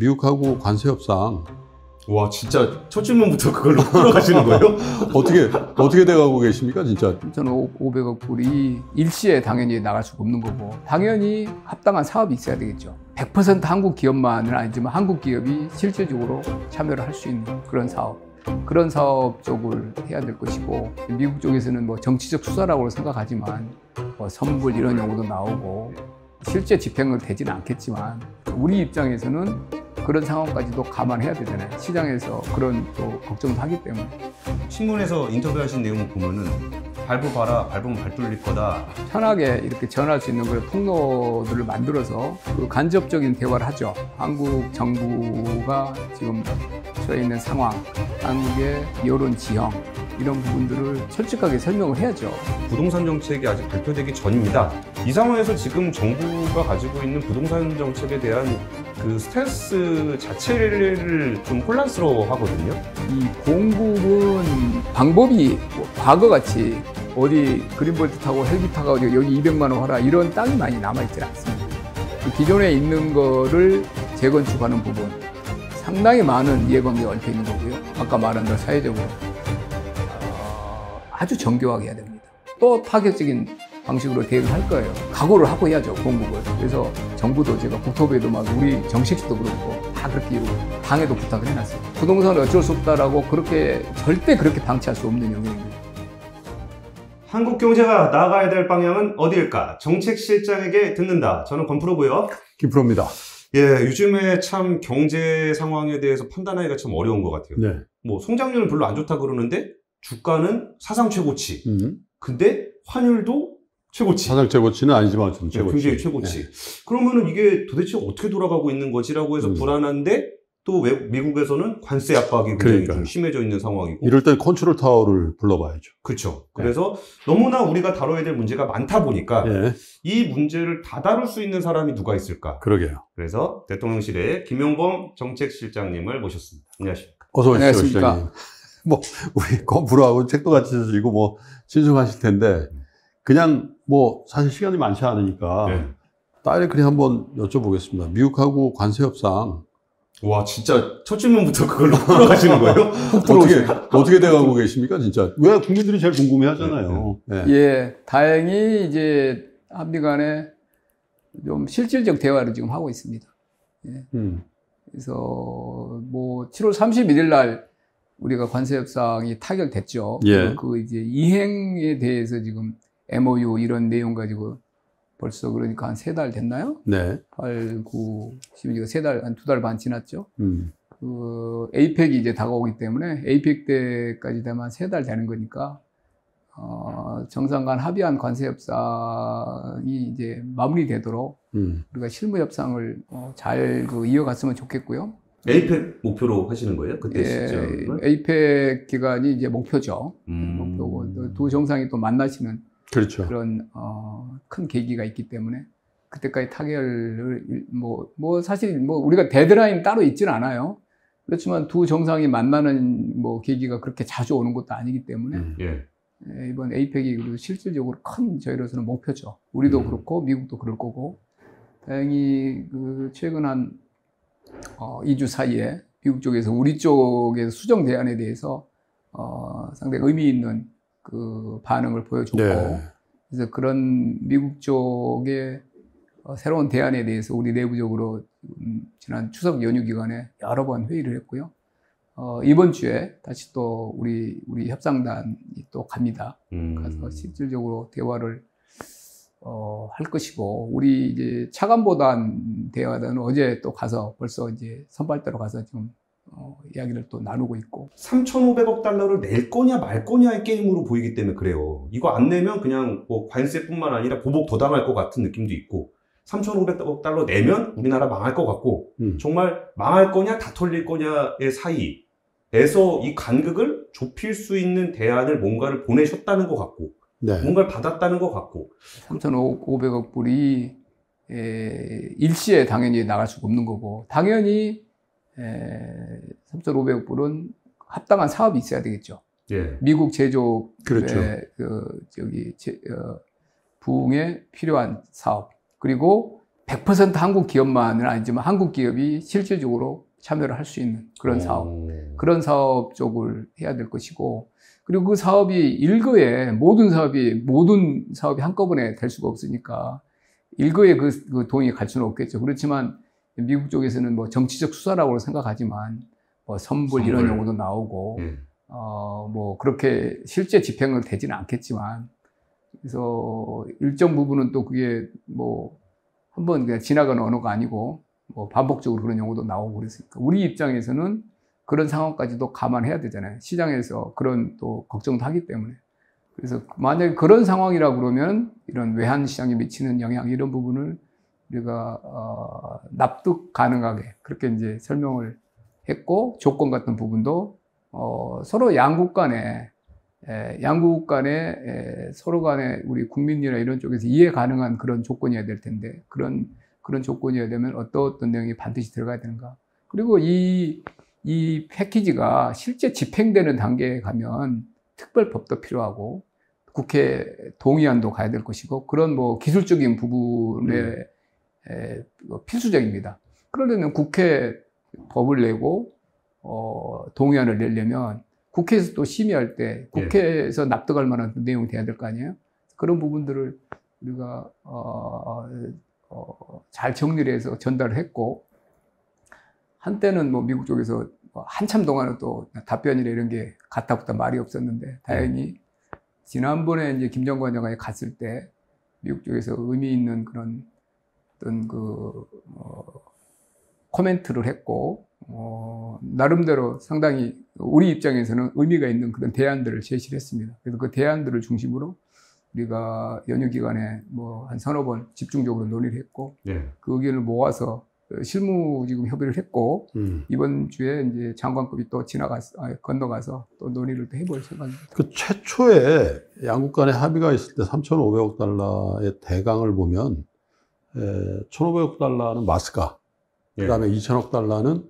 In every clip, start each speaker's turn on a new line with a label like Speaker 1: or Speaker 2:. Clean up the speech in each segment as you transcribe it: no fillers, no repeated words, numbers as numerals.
Speaker 1: 미국하고 관세 협상.
Speaker 2: 와, 진짜 첫 질문부터 그걸로 끌어가시는 거예요?
Speaker 1: 어떻게 돼가고 계십니까, 진짜?
Speaker 3: 3,500억 불이 일시에 당연히 나갈 수가 없는 거고, 당연히 합당한 사업이 있어야 되겠죠. 100% 한국 기업만은 아니지만 한국 기업이 실질적으로 참여를 할 수 있는 그런 사업 쪽을 해야 될 것이고, 미국 쪽에서는 뭐 정치적 수사라고 생각하지만 뭐 선불 이런 용어도 나오고 실제 집행은 되지는 않겠지만, 우리 입장에서는 그런 상황까지도 감안해야 되잖아요. 시장에서 그런 또 걱정도 하기 때문에.
Speaker 2: 신문에서 인터뷰하신 내용을 보면은 밟아봐라, 밟으면 발 뚫릴 거다.
Speaker 3: 편하게 이렇게 전할 수 있는 그런 통로들을 만들어서 그 간접적인 대화를 하죠. 한국 정부가 지금 처해 있는 상황, 한국의 여론 지형, 이런 부분들을 솔직하게 설명을 해야죠.
Speaker 2: 부동산 정책이 아직 발표되기 전입니다. 이 상황에서 지금 정부가 가지고 있는 부동산 정책에 대한 그 스탠스 자체를 좀 혼란스러워 하거든요.
Speaker 3: 이 공급은 방법이 과거같이 어디 그린볼트 타고 헬기 타고 여기 200만 원 하라 이런 땅이 많이 남아있지 않습니다. 기존에 있는 거를 재건축하는 부분 상당히 많은 이해관계가 얽혀 있는 거고요. 아까 말한 대로 사회적으로 아주 정교하게 해야 됩니다. 또 파격적인 방식으로 대응을 할 거예요. 각오를 하고 해야죠, 공급을. 그래서 정부도 제가 국토부에도 막 우리 정책실도 그렇고 다 그렇게 이루고 당에도 부탁을 해놨어요. 부동산은 어쩔 수 없다라고 절대 그렇게 방치할 수 없는 영역입니다.
Speaker 2: 한국 경제가 나아가야 될 방향은 어디일까? 정책실장에게 듣는다. 저는 권프로고요.
Speaker 1: 김프로입니다.
Speaker 2: 예, 요즘에 참 경제 상황에 대해서 판단하기가 참 어려운 것 같아요.
Speaker 1: 네.
Speaker 2: 뭐 성장률은 별로 안 좋다 그러는데 주가는 사상 최고치. 근데 환율도 최고치.
Speaker 1: 사상 최고치는 아니지만 좀 최고치.
Speaker 2: 굉장히 최고치.
Speaker 1: 네.
Speaker 2: 그러면은 이게 도대체 어떻게 돌아가고 있는 거지라고 해서 불안한데 또 미국에서는 관세 압박이 굉장히 좀 심해져 있는 상황이고.
Speaker 1: 이럴 땐 컨트롤 타워를 불러봐야죠.
Speaker 2: 그렇죠. 그래서 너무나 우리가 다뤄야 될 문제가 많다 보니까 이 문제를 다 다룰 수 있는 사람이 누가 있을까?
Speaker 1: 그러게요.
Speaker 2: 그래서 대통령실에 김용범 정책실장님을 모셨습니다. 안녕하십니까?
Speaker 1: 어서 오십시오,
Speaker 3: 안녕하십니까?
Speaker 1: 실장님. 뭐 우리 건프로하고 책도 같이 쓰시고 뭐 신중하실 텐데 그냥 뭐 사실 시간이 많지 않으니까 다이렉트리 한번 여쭤보겠습니다. 미국하고 관세 협상.
Speaker 2: 와, 진짜 첫 질문부터 그걸로 끌어가시는 거예요?
Speaker 1: 어떻게 돼가고 계십니까, 진짜? 왜 국민들이 제일 궁금해하잖아요.
Speaker 3: 예, 다행히 이제 한미 간에 좀 실질적 대화를 지금 하고 있습니다. 예. 그래서 뭐 7월 31일 날 우리가 관세 협상이 타결됐죠. 그 이제 이행에 대해서 지금 MOU 이런 내용 가지고 벌써 그러니까 한 3달 됐나요?
Speaker 1: 네.
Speaker 3: 8, 9, 12가 3달, 한 2달 반 지났죠. 그 APEC이 이제 다가오기 때문에 APEC 때까지 되면 3달 되는 거니까 정상 간 합의한 관세 협상이 이제 마무리되도록 우리가 실무 협상을 잘 이어갔으면 좋겠고요.
Speaker 2: APEC 목표로 하시는 거예요? 그때 시점을?
Speaker 3: APEC 기간이 이제 목표죠. 목표고 두 정상이 또 만나시는
Speaker 1: 그렇죠.
Speaker 3: 그런 큰 계기가 있기 때문에 그때까지 타결을 사실 우리가 데드라인 따로 있지는 않아요. 그렇지만 두 정상이 만나는 계기가 그렇게 자주 오는 것도 아니기 때문에 이번 APEC이 그리고 실질적으로 큰 저희로서는 목표죠. 우리도 그렇고 미국도 그럴 거고 다행히 최근 한 2주 사이에 미국 쪽에서 우리 쪽에서 수정 대안에 대해서 상당히 의미 있는 그 반응을 보여줬고 그래서 그런 미국 쪽의 새로운 대안에 대해서 우리 내부적으로 지난 추석 연휴 기간에 여러 번 회의를 했고요. 이번 주에 다시 또 우리 협상단이 또 갑니다. 가서 실질적으로 대화를 할 것이고 우리 이제 차관보단 대화단은 어제 또 가서 벌써 이제 선발대로 가서 지금 이야기를 또 나누고 있고
Speaker 2: 3,500억 달러를 낼 거냐 말 거냐의 게임으로 보이기 때문에 그래요. 이거 안 내면 그냥 뭐 관세뿐만 아니라 보복 더 당할 것 같은 느낌도 있고 3,500억 달러 내면 우리나라 망할 것 같고 정말 망할 거냐 다 털릴 거냐의 사이에서 이 간극을 좁힐 수 있는 대안을 뭔가를 보내셨다는 것 같고 뭔가를 받았다는 것 같고
Speaker 3: 3,500억 불이 일시에 당연히 나갈 수가 없는 거고 당연히 3,500억 불은 합당한 사업이 있어야 되겠죠. 미국 제조업의
Speaker 1: 그렇죠.
Speaker 3: 부흥에 필요한 사업 그리고 100% 한국 기업만은 아니지만 한국 기업이 실질적으로 참여를 할 수 있는 그런 사업, 그런 사업 쪽을 해야 될 것이고, 그리고 그 사업이 일거에 모든 사업이 한꺼번에 될 수가 없으니까 일거에 그 돈이 갈 수는 없겠죠. 그렇지만 미국 쪽에서는 뭐 정치적 수사라고 생각하지만 뭐 선불 이런 용어도 나오고 뭐 그렇게 실제 집행은 되지는 않겠지만, 그래서 일정 부분은 또 그게 뭐 한번 그냥 지나가는 언어가 아니고 뭐 반복적으로 그런 용어도 나오고 그랬으니까 우리 입장에서는 그런 상황까지도 감안해야 되잖아요. 시장에서 그런 또 걱정도 하기 때문에. 그래서 만약에 그런 상황이라 그러면 이런 외환 시장에 미치는 영향 이런 부분을 우리가 납득 가능하게 그렇게 이제 설명을 했고, 조건 같은 부분도 서로 양국 간에 서로 간에 우리 국민이나 이런 쪽에서 이해 가능한 그런 조건이어야 될 텐데, 그런 조건이어야 되면 어떤 내용이 반드시 들어가야 되는가. 그리고 이 패키지가 실제 집행되는 단계에 가면 특별법도 필요하고 국회 동의안도 가야 될 것이고, 그런 뭐 기술적인 부분에 필수적입니다. 그러려면 국회 법을 내고 동의안을 내려면 국회에서 또 심의할 때 국회에서 납득할 만한 내용이 돼야 될 거 아니에요? 그런 부분들을 우리가 잘 정리를 해서 전달을 했고, 한때는 뭐 미국 쪽에서 한참 동안은 또 답변이나 이런 게 가타부타 말이 없었는데, 다행히 지난번에 이제 김정관 장관이 갔을 때 미국 쪽에서 의미 있는 그런 어떤 코멘트를 했고, 나름대로 상당히 우리 입장에서는 의미가 있는 그런 대안들을 제시를 했습니다. 그래서 그 대안들을 중심으로 우리가 연휴 기간에 뭐 한 서너 번 집중적으로 논의를 했고, 그 의견을 모아서 실무 지금 협의를 했고, 이번 주에 이제 장관급이 또 건너가서 또 논의를 또 해볼 생각입니다.
Speaker 1: 그 최초에 양국 간의 합의가 있을 때 3,500억 달러의 대강을 보면 1,500억 달러는 마스가, 그다음에 2,000억 달러는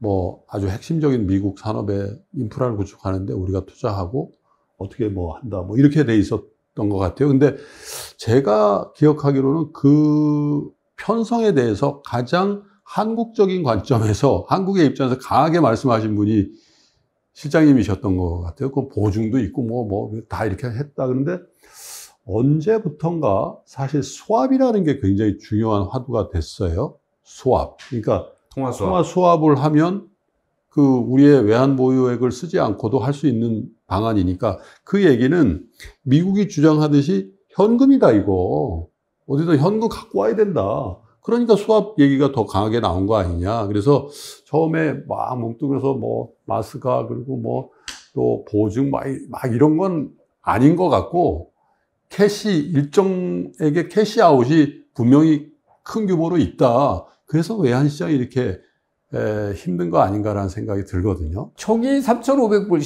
Speaker 1: 뭐 아주 핵심적인 미국 산업의 인프라를 구축하는데 우리가 투자하고 어떻게 뭐 한다, 뭐 이렇게 돼 있었던 것 같아요. 근데 제가 기억하기로는 그 편성에 대해서 가장 한국적인 관점에서 한국의 입장에서 강하게 말씀하신 분이 실장님이셨던 것 같아요. 그 보증도 있고 뭐 다 이렇게 했다. 그런데 언제부턴가 사실 스왑이라는 게 굉장히 중요한 화두가 됐어요. 스왑. 그러니까 통화 수합을 하면 그 우리의 외환 보유액을 쓰지 않고도 할 수 있는 방안이니까, 그 얘기는 미국이 주장하듯이 현금이다 이거. 어디든 현금 갖고 와야 된다. 그러니까 수합 얘기가 더 강하게 나온 거 아니냐. 그래서 처음에 막 뭉뚱그려서 뭐 마스가 그리고 뭐 또 보증 막 이런 건 아닌 것 같고, 일정액의 캐시아웃이 분명히 큰 규모로 있다. 그래서 외환시장이 이렇게 힘든 거 아닌가라는 생각이 들거든요.
Speaker 3: 초기 3,500불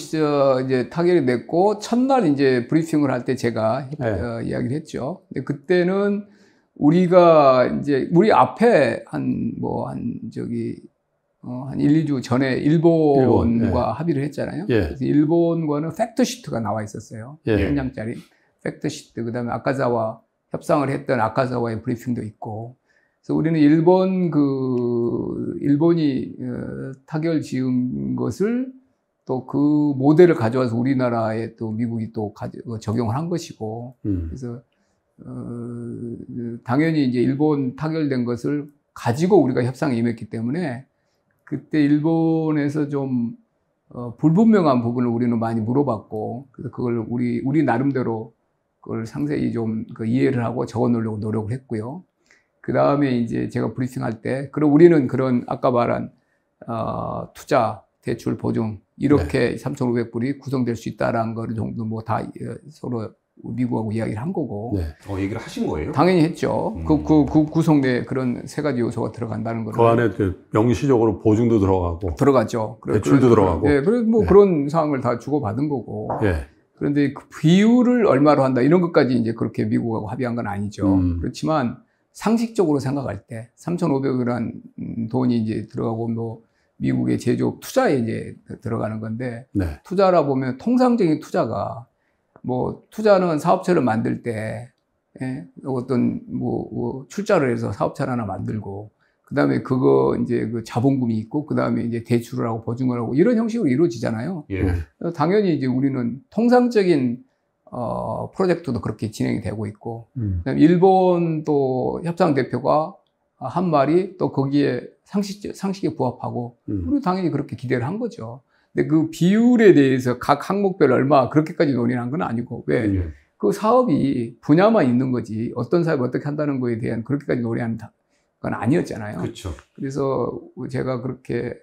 Speaker 3: 이제 타결이 됐고, 첫날 이제 브리핑을 할 때 제가 이야기를 했죠. 근데 그때는 우리가 이제 우리 앞에 한 1, 2주 전에 일본과 합의를 했잖아요. 그래서 일본과는 팩트시트가 나와 있었어요. 한 장짜리 팩트시트. 그다음에 아카자와 협상을 했던 아카자와의 브리핑도 있고. 그래서 우리는 일본이 타결 지은 것을 또 그 모델을 가져와서 우리나라에 또 미국이 또 적용을 한 것이고, 그래서 당연히 이제 일본 타결된 것을 가지고 우리가 협상에 임했기 때문에 그때 일본에서 좀 불분명한 부분을 우리는 많이 물어봤고, 그래서 그걸 우리 나름대로 그걸 상세히 좀 이해를 하고 적어놓으려고 노력을 했고요. 그 다음에 이제 제가 브리핑할 때, 그럼 우리는 그런 아까 말한 투자, 대출, 보증 이렇게 3,500불이 구성될 수 있다라는 걸 정도 뭐 다 서로 미국하고 이야기를 한 거고.
Speaker 2: 얘기를 하신 거예요?
Speaker 3: 당연히 했죠. 그 구성대에 그런 세 가지 요소가 들어간다는 거를.
Speaker 1: 그 안에 명시적으로 보증도
Speaker 3: 들어가죠.
Speaker 1: 대출도 들어가고.
Speaker 3: 그래서 뭐 그런 사항을 다 주고받은 거고. 그런데 그 비율을 얼마로 한다 이런 것까지 이제 그렇게 미국하고 합의한 건 아니죠. 그렇지만 상식적으로 생각할 때 3,500이라는 돈이 이제 들어가고 뭐 미국의 제조업 투자에 이제 들어가는 건데, 투자라 보면 통상적인 투자가 뭐 투자는 사업체를 만들 때 예, 어떤 뭐 출자를 해서 사업체를 하나 만들고, 그 다음에 그거 이제 그 자본금이 있고, 그 다음에 이제 대출을 하고 보증을 하고 이런 형식으로 이루어지잖아요.
Speaker 2: 예.
Speaker 3: 당연히 이제 우리는 통상적인 프로젝트도 그렇게 진행이 되고 있고, 그다음에 일본 또 협상 대표가 한 말이 또 거기에 상식에 부합하고, 우리 당연히 그렇게 기대를 한 거죠. 근데 그 비율에 대해서 각 항목별 얼마 그렇게까지 논의한 건 아니고, 왜?
Speaker 2: 예.
Speaker 3: 그 사업이 분야만 있는 거지, 어떤 사업을 어떻게 한다는 거에 대한 그렇게까지 논의한 건 아니었잖아요.
Speaker 2: 그렇죠.
Speaker 3: 그래서 제가 그렇게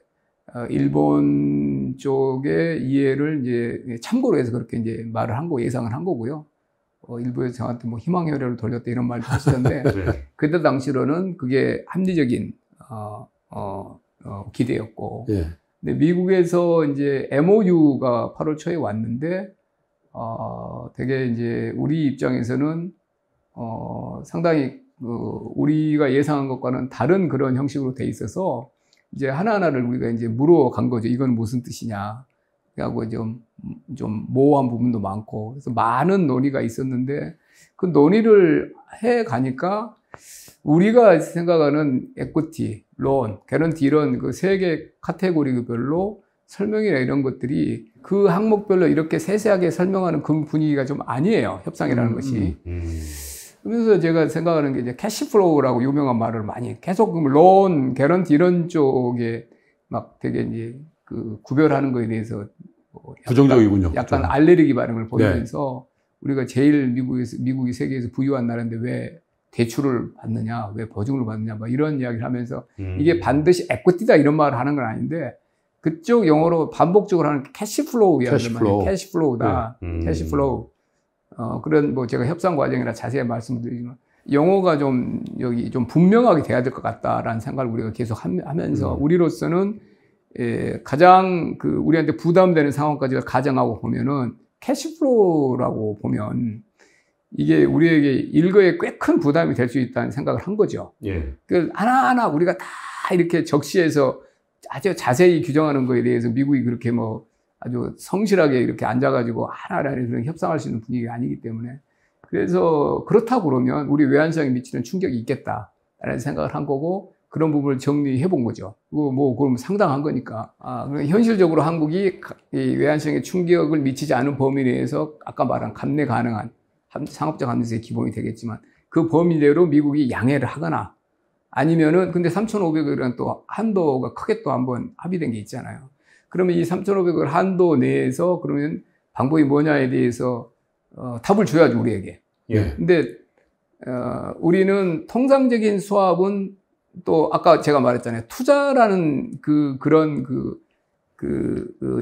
Speaker 3: 일본 쪽의 이해를 이제 참고로 해서 그렇게 이제 말을 한 거, 예상을 한 거고요. 일부에서 저한테 뭐 희망혈혈을 돌렸다 이런 말도 하시던데,
Speaker 2: 네.
Speaker 3: 그때 당시로는 그게 합리적인, 기대였고.
Speaker 1: 예.
Speaker 3: 근데 미국에서 이제 MOU가 8월 초에 왔는데, 되게 이제 우리 입장에서는, 상당히, 우리가 예상한 것과는 다른 그런 형식으로 돼 있어서, 이제 하나하나를 우리가 이제 물어간 거죠. 이건 무슨 뜻이냐. 하고 좀 모호한 부분도 많고. 그래서 많은 논의가 있었는데, 그 논의를 해 가니까, 우리가 생각하는 에코티, 론, 개런티 이런 그 세 개 카테고리별로 설명이나 이런 것들이 그 항목별로 이렇게 세세하게 설명하는 그 분위기가 좀 아니에요. 협상이라는 것이. 그래서 제가 생각하는 게 이제 캐시플로우라고 유명한 말을 많이 계속 론, 개런티 이런 쪽에 막 되게 이제 그 구별하는 거에 대해서 뭐
Speaker 1: 부정적이군요.
Speaker 3: 약간 알레르기 반응을 보이면서 우리가 제일 미국이 세계에서 부유한 나라인데 왜 대출을 받느냐, 왜 보증을 받느냐, 뭐 이런 이야기를 하면서 이게 반드시 에코티다 이런 말을 하는 건 아닌데 그쪽 영어로 반복적으로 하는 캐시플로우 이야기를 많이 캐시플로우다.
Speaker 2: 네.
Speaker 3: 캐시플로우. 그런 뭐 제가 협상 과정이라 자세히 말씀드리지만 영어가 좀 여기 좀 분명하게 돼야 될 것 같다라는 생각을 우리가 계속 하면서 우리로서는 가장 그 우리한테 부담되는 상황까지 가정하고 보면은 캐시플로우라고 보면 이게 우리에게 일거에 꽤 큰 부담이 될 수 있다는 생각을 한 거죠.
Speaker 2: 예.
Speaker 3: 그 하나하나 우리가 다 이렇게 적시해서 아주 자세히 규정하는 거에 대해서 미국이 그렇게 뭐 아주 성실하게 이렇게 앉아가지고 하나하나 협상할 수 있는 분위기가 아니기 때문에 그래서 그렇다고 그러면 우리 외환시장에 미치는 충격이 있겠다라는 생각을 한 거고 그런 부분을 정리해 본 거죠. 뭐 그럼 상당한 거니까. 현실적으로 한국이 이 외환시장에 충격을 미치지 않은 범위 내에서 아까 말한 감내 가능한 상업적 감내세의 기본이 되겠지만 그 범위 내로 미국이 양해를 하거나 아니면은 근데 3,500억이라는 또 한도가 크게 또 한번 합의된 게 있잖아요. 그러면 이 3,500억 한도 내에서 그러면 방법이 뭐냐에 대해서 답을 줘야죠 우리에게.
Speaker 2: 예.
Speaker 3: 근데 우리는 통상적인 수합은 또 아까 제가 말했잖아요. 투자라는 그런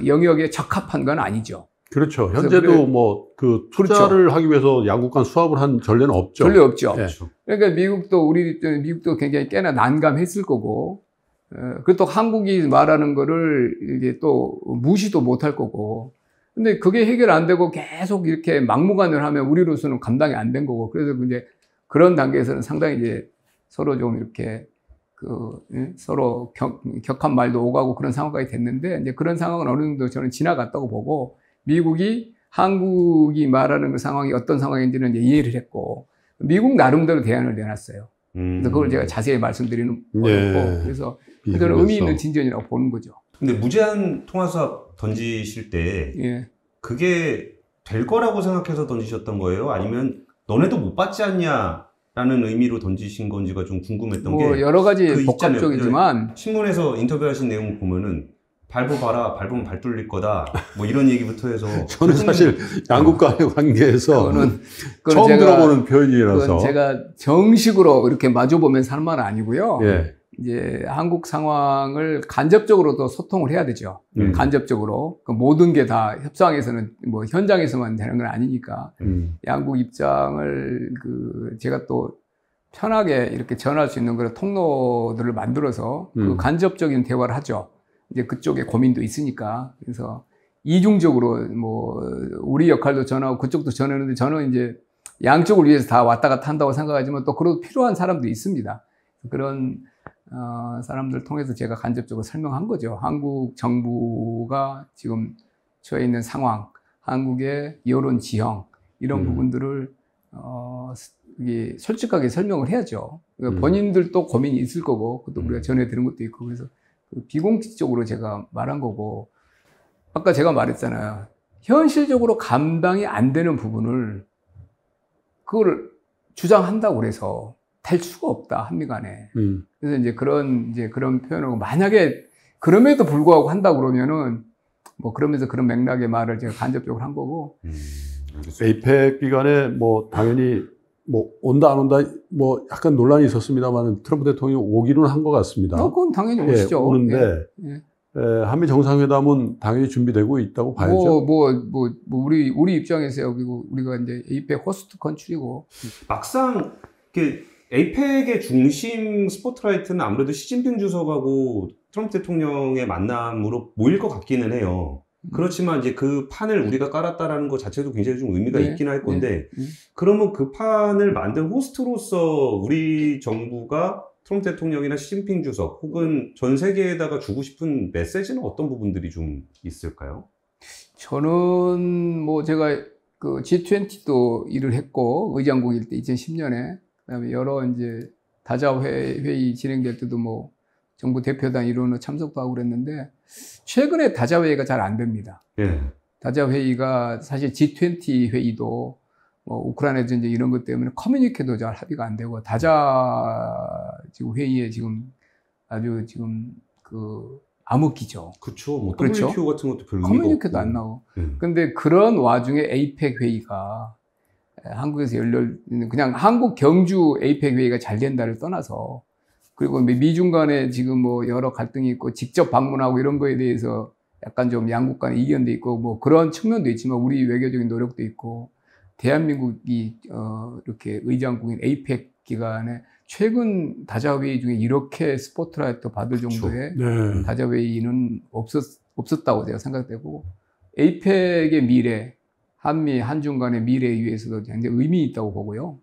Speaker 3: 영역에 적합한 건 아니죠.
Speaker 1: 그렇죠. 현재도 뭐 그 투자를
Speaker 3: 그렇죠.
Speaker 1: 하기 위해서 양국 간 수합을 한 전례는 없죠.
Speaker 3: 전례 없죠.
Speaker 1: 예.
Speaker 3: 그러니까 미국도 굉장히 꽤나 난감했을 거고, 그리고 또 한국이 말하는 거를 이제 또 무시도 못할 거고, 근데 그게 해결 안 되고 계속 이렇게 막무가내로 하면 우리로서는 감당이 안 된 거고, 그래서 이제 그런 단계에서는 상당히 이제 서로 좀 이렇게 서로 격한 말도 오가고 그런 상황까지 됐는데, 이제 그런 상황은 어느 정도 저는 지나갔다고 보고, 미국이 한국이 말하는 그 상황이 어떤 상황인지는 이제 이해를 했고, 미국 나름대로 대안을 내놨어요. 그래서 그걸 제가 자세히 말씀드리는 거였고,
Speaker 1: 예.
Speaker 3: 그래서 저는 의미 있는 진전이라고 보는 거죠.
Speaker 2: 근데 무제한 통화수합 던지실 때
Speaker 3: 예.
Speaker 2: 그게 될 거라고 생각해서 던지셨던 거예요? 아니면 너네도 못 받지 않냐라는 의미로 던지신 건지가 좀 궁금했던
Speaker 3: 뭐
Speaker 2: 게
Speaker 3: 여러 가지
Speaker 2: 그
Speaker 3: 복합적이지만
Speaker 2: 신문에서 인터뷰하신 내용 보면은 밟아봐라, 밟으면 발 뚫릴 거다, 뭐 이런 얘기부터 해서
Speaker 1: 저는 사실 양국 간의 관계에서
Speaker 3: 그거는
Speaker 1: 처음
Speaker 3: 제가,
Speaker 1: 들어보는 표현이라서.
Speaker 3: 그건 제가 정식으로 이렇게 마주보면서 할 말은 아니고요.
Speaker 1: 예.
Speaker 3: 이제 한국 상황을 간접적으로도 소통을 해야 되죠. 간접적으로. 그 모든 게 다 협상에서는 뭐 현장에서만 되는 건 아니니까. 양국 입장을 제가 또 편하게 이렇게 전할 수 있는 그런 통로들을 만들어서 그 간접적인 대화를 하죠. 이제 그쪽에 고민도 있으니까. 그래서 이중적으로 뭐 우리 역할도 전하고 그쪽도 전하는데 저는 이제 양쪽을 위해서 다 왔다 갔다 한다고 생각하지만 또 그래도 필요한 사람도 있습니다. 그런 사람들 통해서 제가 간접적으로 설명한 거죠. 한국 정부가 지금 처해 있는 상황, 한국의 여론 지형 이런 부분들을 이게 솔직하게 설명을 해야죠. 그러니까
Speaker 1: 음.
Speaker 3: 본인들도 고민이 있을 거고, 그것도 우리가 전해 들은 것도 있고, 그래서 그 비공식적으로 제가 말한 거고, 아까 제가 말했잖아요. 현실적으로 감당이 안 되는 부분을 그걸 주장한다고 그래서 될 수가 없다, 한미 간에. 그래서 이제 그런 표현을 만약에 그럼에도 불구하고 한다 그러면은 뭐 그러면서 그런 맥락의 말을 제가 간접적으로 한 거고.
Speaker 1: 에이펙 기간에 뭐 당연히 뭐 온다 안 온다 뭐 약간 논란이 있었습니다만 트럼프 대통령이 오기는 한 것 같습니다.
Speaker 3: 그건 당연히 오시죠.
Speaker 1: 오는데
Speaker 3: 예.
Speaker 1: 한미 정상회담은 당연히 준비되고 있다고 봐야죠.
Speaker 3: 우리 입장에서요. 그리고 우리가 이제 에이펙 호스트 컨트리고.
Speaker 2: 막상 에이펙의 중심 스포트라이트는 아무래도 시진핑 주석하고 트럼프 대통령의 만남으로 모일 것 같기는 해요. 그렇지만 이제 그 판을 우리가 깔았다라는 것 자체도 굉장히 좀 의미가 있긴 할 건데, 그러면 그 판을 만든 호스트로서 우리 정부가 트럼프 대통령이나 시진핑 주석 혹은 전 세계에다가 주고 싶은 메시지는 어떤 부분들이 좀 있을까요?
Speaker 3: 저는 뭐 제가 그 G20도 일을 했고 의장국일 때 2010년에 그다음에 여러 이제 다자 회의 진행될 때도 뭐 정부 대표단 일원으로 참석도 하고 그랬는데 최근에 다자 회의가 잘 안 됩니다.
Speaker 2: 예.
Speaker 3: 다자 회의가 사실 G20 회의도 뭐 우크라이나 전쟁 이런 것 때문에 커뮤니케도 잘 합의가 안 되고 다자 지금 회의에 지금 아주 지금 그 암흑기죠.
Speaker 2: 그렇죠. 뭐
Speaker 3: 그렇죠?
Speaker 2: WTO 같은 것도 별 의미가
Speaker 3: 커뮤니케도
Speaker 2: 없고.
Speaker 3: 안 나오고. 근데 그런 와중에 에이펙 회의가 한국에서 그냥 한국 경주 에이펙 회의가 잘 된다를 떠나서 그리고 미중 간에 지금 뭐 여러 갈등이 있고 직접 방문하고 이런 거에 대해서 약간 좀 양국 간의 이견도 있고 뭐 그런 측면도 있지만 우리 외교적인 노력도 있고 대한민국이 이렇게 의장국인 에이펙 기간에 최근 다자회의 중에 이렇게 스포트라이트 받을 정도의
Speaker 1: 네.
Speaker 3: 다자회의는 없었다고 제가 생각되고 에이펙의 미래, 한미, 한중 간의 미래에 위해서도 굉장히 의미 있다고 보고요.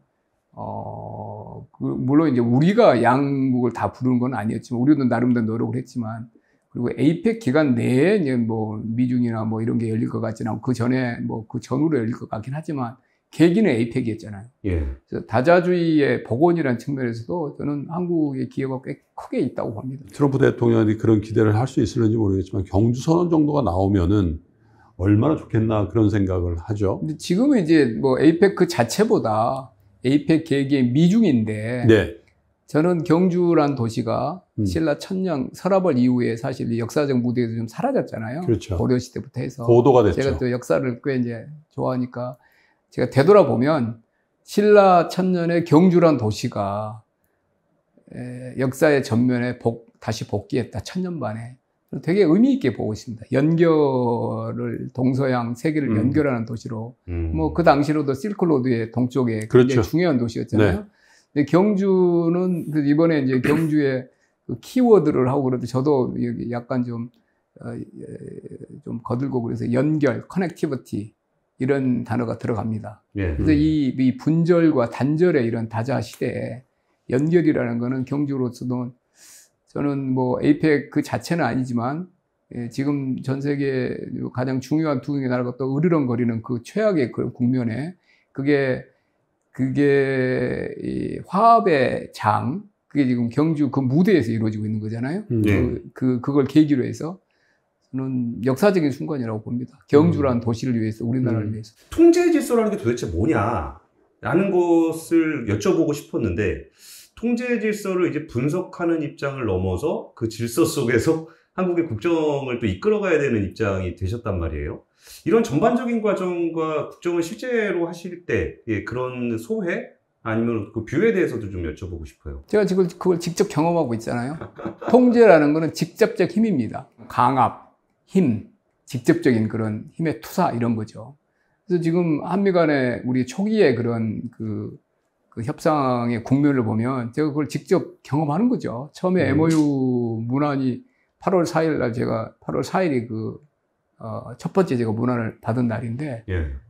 Speaker 3: 물론 이제 우리가 양국을 다 부르는 건 아니었지만 우리도 나름대로 노력을 했지만 그리고 에이펙 기간 내에 이제 뭐 미중이나 뭐 이런 게 열릴 것 같지는 않고 그 전에 뭐 그 전후로 열릴 것 같긴 하지만 계기는 에이펙이었잖아요.
Speaker 2: 예.
Speaker 3: 그래서 다자주의의 복원이라는 측면에서도 저는 한국의 기여가 꽤 크게 있다고 봅니다.
Speaker 1: 트럼프 대통령이 그런 기대를 할 수 있을지 모르겠지만 경주선언 정도가 나오면은 얼마나 좋겠나 그런 생각을 하죠.
Speaker 3: 근데 지금은 이제 뭐 에이펙 그 자체보다 에이펙 계기의 미중인데
Speaker 1: 네.
Speaker 3: 저는 경주란 도시가 신라 천년 서라벌 이후에 사실 역사적 무대에서 좀 사라졌잖아요.
Speaker 1: 그렇죠.
Speaker 3: 고려 시대부터 해서
Speaker 1: 고도가 됐죠.
Speaker 3: 제가 또 역사를 꽤 이제 좋아하니까 제가 되돌아보면 신라 천년의 경주란 도시가 역사의 전면에 다시 복귀했다. 천년 만에. 되게 의미 있게 보고 있습니다. 연결을 동서양 세계를 연결하는 도시로 뭐 그 당시로도 실크로드의 동쪽에
Speaker 1: 그렇죠.
Speaker 3: 굉장히 중요한 도시였잖아요.
Speaker 1: 네.
Speaker 3: 근데 경주는 이번에 이제 경주의 그 키워드를 하고 그래도 저도 약간 좀 거들고 그래서 연결, 커넥티비티 이런 단어가 들어갑니다.
Speaker 2: 예.
Speaker 3: 그래서 이 분절과 단절의 이런 다자 시대에 연결이라는 거는 경주로서도 저는 뭐 에이펙 그 자체는 아니지만 지금 전 세계 가장 중요한 두 개의 나라가 또 으르렁거리는 그 최악의 그런 국면에 그게 이 화합의 장 그게 지금 경주 그 무대에서 이루어지고 있는 거잖아요. 그걸 계기로 해서 저는 역사적인 순간이라고 봅니다. 경주라는 도시를 위해서 우리나라를 위해서.
Speaker 2: 통제 질서라는 게 도대체 뭐냐라는 것을 여쭤보고 싶었는데 통제 질서를 이제 분석하는 입장을 넘어서 그 질서 속에서 한국의 국정을 또 이끌어가야 되는 입장이 되셨단 말이에요. 이런 전반적인 과정과 국정을 실제로 하실 때 그런 소회 아니면 그 뷰에 대해서도 좀 여쭤보고 싶어요.
Speaker 3: 제가 지금 그걸 직접 경험하고 있잖아요. 통제라는 거는 직접적 힘입니다. 강압, 힘, 직접적인 그런 힘의 투사 이런 거죠. 그래서 지금 한미 간의 우리 초기에 그런 그 협상의 국면을 보면 제가 그걸 직접 경험하는 거죠. 처음에 MOU 문안이 8월 4일 날 제가 8월 4일이 첫 번째 제가 문안을 받은 날인데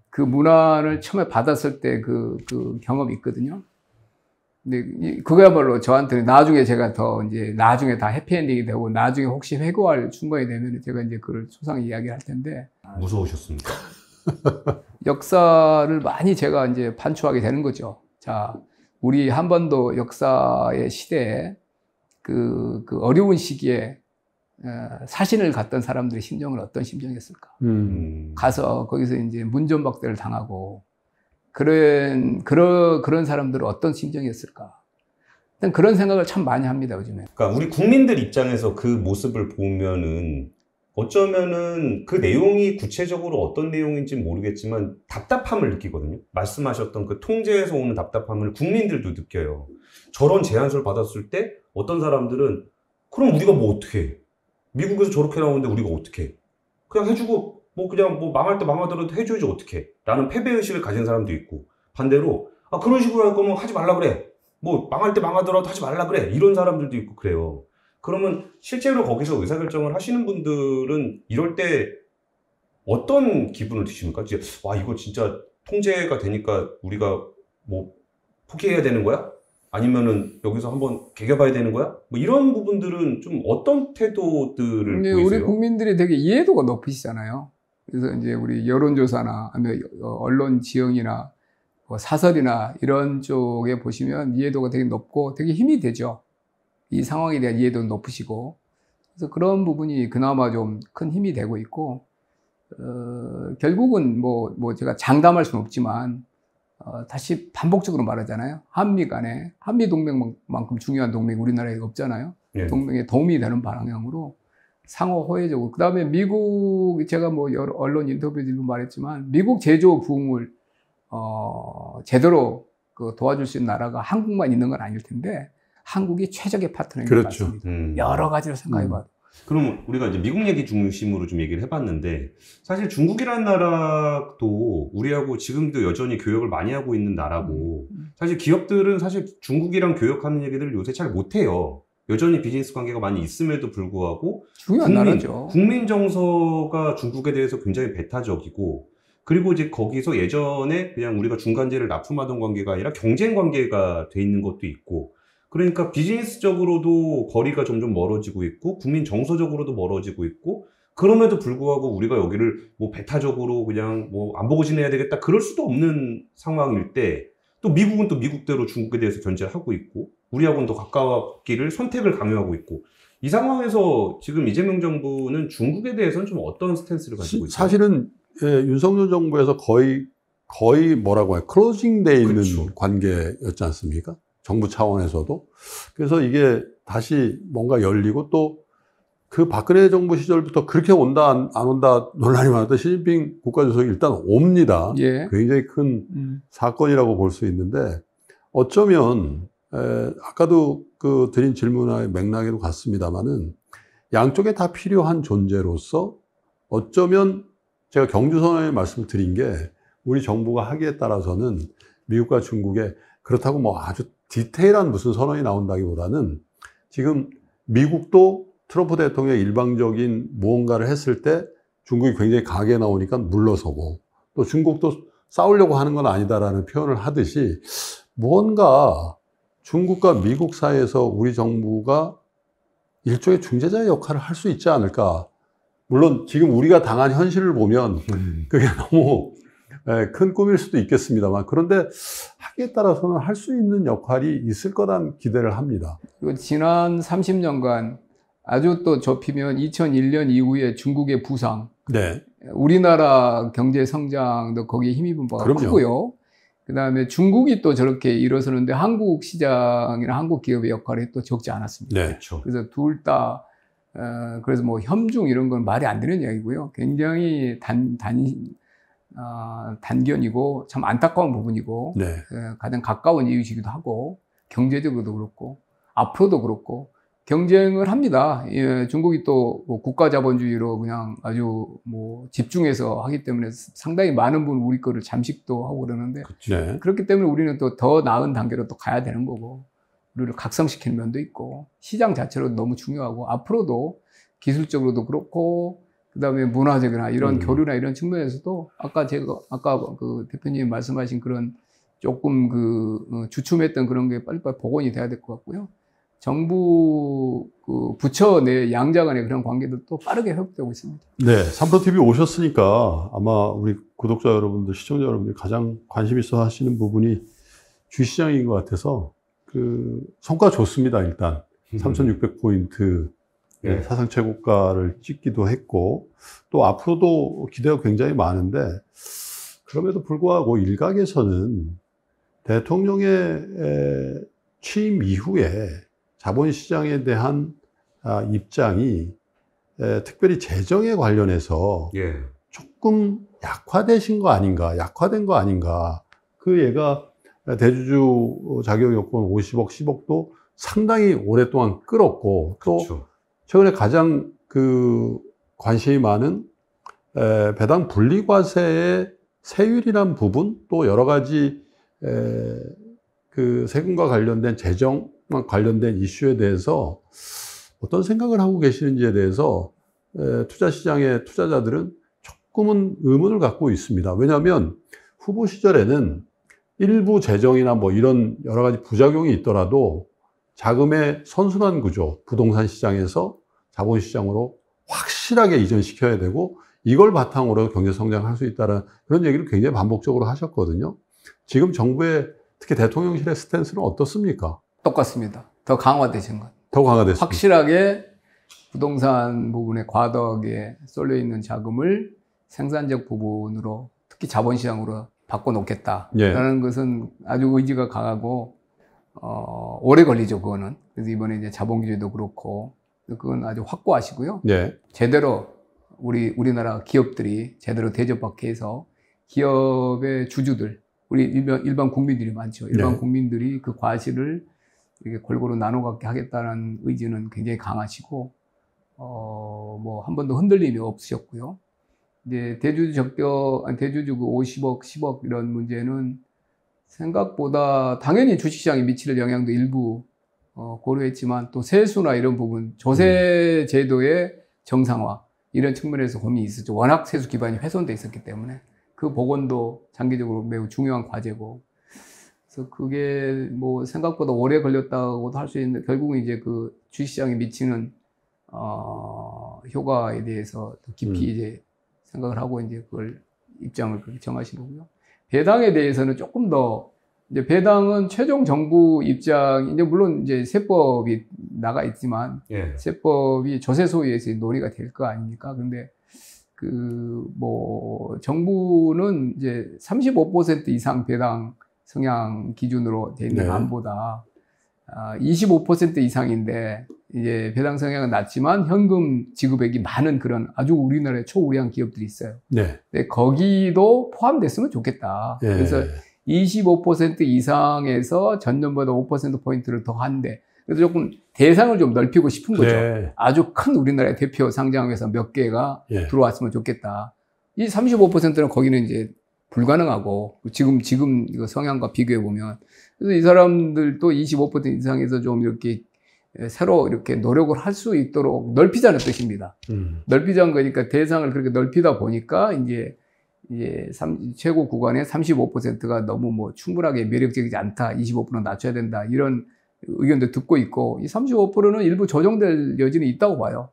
Speaker 3: 그 문안을 처음에 받았을 때 그 경험이 있거든요. 근데 그거야말로 저한테는 나중에 제가 나중에 다 해피엔딩이 되고 나중에 혹시 회고할 순간이 되면 제가 이제 그걸 소상히 이야기할 텐데.
Speaker 2: 무서우셨습니까?
Speaker 3: 역사를 많이 제가 이제 판초하게 되는 거죠. 자, 우리 한반도 역사의 시대에 그 어려운 시기에 사신을 갔던 사람들의 심정은 어떤 심정이었을까? 가서 거기서 이제 문전박대를 당하고 그런 사람들은 어떤 심정이었을까? 일단 그런 생각을 참 많이 합니다, 요즘에.
Speaker 2: 그러니까 우리 국민들 입장에서 그 모습을 보면은 어쩌면은 그 내용이 구체적으로 어떤 내용인지 모르겠지만 답답함을 느끼거든요. 말씀하셨던 그 통제에서 오는 답답함을 국민들도 느껴요. 저런 제안서를 받았을 때 어떤 사람들은 그럼 우리가 뭐 어떻게 해? 미국에서 저렇게 나오는데 우리가 어떻게 해? 그냥 해주고 뭐 그냥 뭐 망할 때 망하더라도 해줘야지 어떻게 해? 라는 패배의식을 가진 사람도 있고, 반대로 아 그런 식으로 할 거면 하지 말라 그래. 뭐 망할 때 망하더라도 하지 말라 그래. 이런 사람들도 있고 그래요. 그러면 실제로 거기서 의사결정을 하시는 분들은 이럴 때 어떤 기분을 드십니까? 이제 와 이거 진짜 통제가 되니까 우리가 뭐 포기해야 되는 거야? 아니면은 여기서 한번 개겨봐야 되는 거야? 뭐 이런 부분들은 좀 어떤 태도들을 보이세요?
Speaker 3: 우리 국민들이 되게 이해도가 높으시잖아요. 그래서 이제 우리 여론조사나 아니면 언론 지형이나 뭐 사설이나 이런 쪽에 보시면 이해도가 되게 높고 되게 힘이 되죠. 이 상황에 대한 이해도는 높으시고, 그래서 그런 부분이 그나마 좀 큰 힘이 되고 있고, 결국은 뭐 제가 장담할 수는 없지만, 다시 반복적으로 말하잖아요. 한미 간에, 한미 동맹만큼 중요한 동맹이 우리나라에 없잖아요.
Speaker 2: 네.
Speaker 3: 동맹에 도움이 되는 방향으로 상호 호혜적으로. 그 다음에 미국, 제가 뭐 여러 언론 인터뷰들도 말했지만, 미국 제조 부흥을, 제대로 도와줄 수 있는 나라가 한국만 있는 건 아닐 텐데, 한국이 최적의 파트너인 것
Speaker 1: 그렇죠.
Speaker 3: 같습니다. 여러 가지로 생각해봐도.
Speaker 2: 그럼 우리가 이제 미국 얘기 중심으로 좀 얘기를 해봤는데, 사실 중국이라는 나라도 우리하고 지금도 여전히 교역을 많이 하고 있는 나라고, 사실 기업들은 사실 중국이랑 교역하는 얘기들을 요새 잘 못해요. 여전히 비즈니스 관계가 많이 있음에도 불구하고
Speaker 3: 중요한 나라죠.
Speaker 2: 국민 정서가 중국에 대해서 굉장히 배타적이고, 그리고 이제 거기서 예전에 그냥 우리가 중간재를 납품하던 관계가 아니라 경쟁 관계가 돼 있는 것도 있고, 그러니까 비즈니스적으로도 거리가 점점 멀어지고 있고, 국민 정서적으로도 멀어지고 있고, 그럼에도 불구하고 우리가 여기를 뭐 배타적으로 그냥 뭐 안 보고 지내야 되겠다 그럴 수도 없는 상황일 때, 또 미국은 또 미국대로 중국에 대해서 견제를 하고 있고, 우리하고는 더 가까웠기를 선택을 강요하고 있고, 이 상황에서 지금 이재명 정부는 중국에 대해서는 좀 어떤 스탠스를 가지고 있어요?
Speaker 1: 사실은 윤석열 정부에서 거의 뭐라고 해요? 클로징 돼 있는
Speaker 2: 그렇죠.
Speaker 1: 관계였지 않습니까? 정부 차원에서도. 그래서 이게 다시 뭔가 열리고, 또 그 박근혜 정부 시절부터 그렇게 온다 안 온다 논란이 많았던 시진핑 국가주석이 일단 옵니다.
Speaker 3: 예.
Speaker 1: 굉장히 큰 사건이라고 볼 수 있는데, 어쩌면 아까도 그 드린 질문의 맥락에도 같습니다만은, 양쪽에 다 필요한 존재로서 어쩌면 제가 경주선언에 말씀을 드린 게, 우리 정부가 하기에 따라서는 미국과 중국에 그렇다고 뭐 아주 디테일한 무슨 선언이 나온다기보다는, 지금 미국도 트럼프 대통령의 일방적인 무언가를 했을 때 중국이 굉장히 강하게 나오니까 물러서고, 또 중국도 싸우려고 하는 건 아니다라는 표현을 하듯이, 무언가 중국과 미국 사이에서 우리 정부가 일종의 중재자의 역할을 할 수 있지 않을까. 물론 지금 우리가 당한 현실을 보면 그게 너무 큰 꿈일 수도 있겠습니다만, 그런데 하기에 따라서는 할 수 있는 역할이 있을 거란 기대를 합니다.
Speaker 3: 지난 30년간 아주 또 좁히면 2001년 이후에 중국의 부상,
Speaker 1: 네.
Speaker 3: 우리나라 경제 성장도 거기에 힘입은 바가
Speaker 1: 그럼요.
Speaker 3: 크고요. 그 다음에 중국이 또 저렇게 일어서는데 한국 시장이나 한국 기업의 역할이 또 적지 않았습니다.
Speaker 1: 네.
Speaker 2: 그렇죠.
Speaker 3: 그래서 둘 다, 그래서 뭐 협중 이런 건 말이 안 되는 이야기고요. 굉장히 단견이고 참 안타까운 부분이고,
Speaker 1: 네.
Speaker 3: 가장 가까운 이웃이기도 하고, 경제적으로도 그렇고, 앞으로도 그렇고, 경쟁을 합니다. 예, 중국이 또 국가 자본주의로 그냥 아주 뭐 집중해서 하기 때문에 상당히 많은 분 우리 거를 잠식도 하고 그러는데,
Speaker 1: 네.
Speaker 3: 그렇기 때문에 우리는 또 더 나은 단계로 또 가야 되는 거고, 우리를 각성시키는 면도 있고, 시장 자체로 너무 중요하고, 앞으로도 기술적으로도 그렇고, 그 다음에 문화적이나 이런 교류나 이런 측면에서도 아까 그 대표님 말씀하신 그런 조금 주춤했던 그런 게 빨리빨리 복원이 돼야 될 것 같고요. 정부 부처 내 양자 간의 그런 관계들도 빠르게 회복되고 있습니다.
Speaker 1: 네. 3프로TV 오셨으니까 아마 우리 구독자 여러분들, 시청자 여러분들이 가장 관심 있어 하시는 부분이 주시장인 것 같아서 그 성과 좋습니다. 일단 3,600포인트
Speaker 2: 네.
Speaker 1: 사상 최고가를 찍기도 했고 또 앞으로도 기대가 굉장히 많은데 그럼에도 불구하고 일각에서는 대통령의 취임 이후에 자본시장에 대한 입장이 특별히 재정에 관련해서
Speaker 2: 예.
Speaker 1: 조금 약화된 거 아닌가. 그 얘가 대주주 자격 요건 50억, 10억도 상당히 오랫동안 끌었고 또
Speaker 2: 그렇죠.
Speaker 1: 최근에 가장 그 관심이 많은 배당 분리과세의 세율이란 부분 또 여러 가지 그 세금과 관련된 재정과 관련된 이슈에 대해서 어떤 생각을 하고 계시는지에 대해서 투자시장의 투자자들은 조금은 의문을 갖고 있습니다. 왜냐하면 후보 시절에는 일부 재정이나 뭐 이런 여러 가지 부작용이 있더라도 자금의 선순환 구조, 부동산 시장에서 자본시장으로 확실하게 이전시켜야 되고 이걸 바탕으로 경제 성장을 할 수 있다는 그런 얘기를 굉장히 반복적으로 하셨거든요. 지금 정부의 특히 대통령실의 스탠스는 어떻습니까?
Speaker 3: 똑같습니다. 더 강화되신 것.
Speaker 1: 더 강화됐습니다.
Speaker 3: 확실하게 부동산 부분에 과도하게 쏠려 있는 자금을 생산적 부분으로 특히 자본시장으로 바꿔놓겠다라는 것은 아주 의지가 강하고 오래 걸리죠. 그거는. 그래서 이번에 이제 자본규제도 그렇고 그건 아주 확고하시고요. 제대로 우리나라 기업들이 제대로 대접받게 해서 기업의 주주들, 우리 일반 국민들이 많죠. 일반 국민들이 그 과실을 이렇게 골고루 나눠 갖게 하겠다는 의지는 굉장히 강하시고, 뭐, 한 번도 흔들림이 없으셨고요. 이제 대주주 그 50억, 10억 이런 문제는 생각보다 당연히 주식시장에 미칠 영향도 일부 고려했지만 또 세수나 이런 부분, 조세 제도의 정상화 이런 측면에서 고민이 있었죠. 워낙 세수 기반이 훼손돼 있었기 때문에 그 복원도 장기적으로 매우 중요한 과제고, 그래서 그게 뭐 생각보다 오래 걸렸다고도 할 수 있는데 결국은 이제 그 주식시장에 미치는 효과에 대해서 더 깊이 이제 생각을 하고 이제 그걸 입장을 그렇게 정하신 거고요. 배당에 대해서는 조금 더 이제 배당은 최종 정부 입장 이제 물론 이제 세법이 나가 있지만 세법이 조세 소위에서 논의가 될 거 아닙니까? 근데 그 뭐 정부는 이제 35% 이상 배당 성향 기준으로 돼 있는 안보다 25% 이상인데 이제 배당 성향은 낮지만 현금 지급액이 많은 그런 아주 우리나라의 초우량 기업들이 있어요. 근데 거기도 포함됐으면 좋겠다. 그래서 25% 이상에서 전년보다 5%포인트를 더 한대. 그래서 조금 대상을 좀 넓히고 싶은 거죠. 아주 큰 우리나라의 대표 상장회사 몇 개가 들어왔으면 좋겠다. 이 35%는 거기는 이제 불가능하고 지금 이거 성향과 비교해 보면 그래서 이 사람들도 25% 이상에서 좀 이렇게 새로 이렇게 노력을 할 수 있도록 넓히자는 뜻입니다. 넓히자는 거니까 대상을 그렇게 넓히다 보니까 이제 최고 구간의 35%가 너무 뭐 충분하게 매력적이지 않다. 25% 낮춰야 된다. 이런 의견도 듣고 있고 이 35%는 일부 조정될 여지는 있다고 봐요.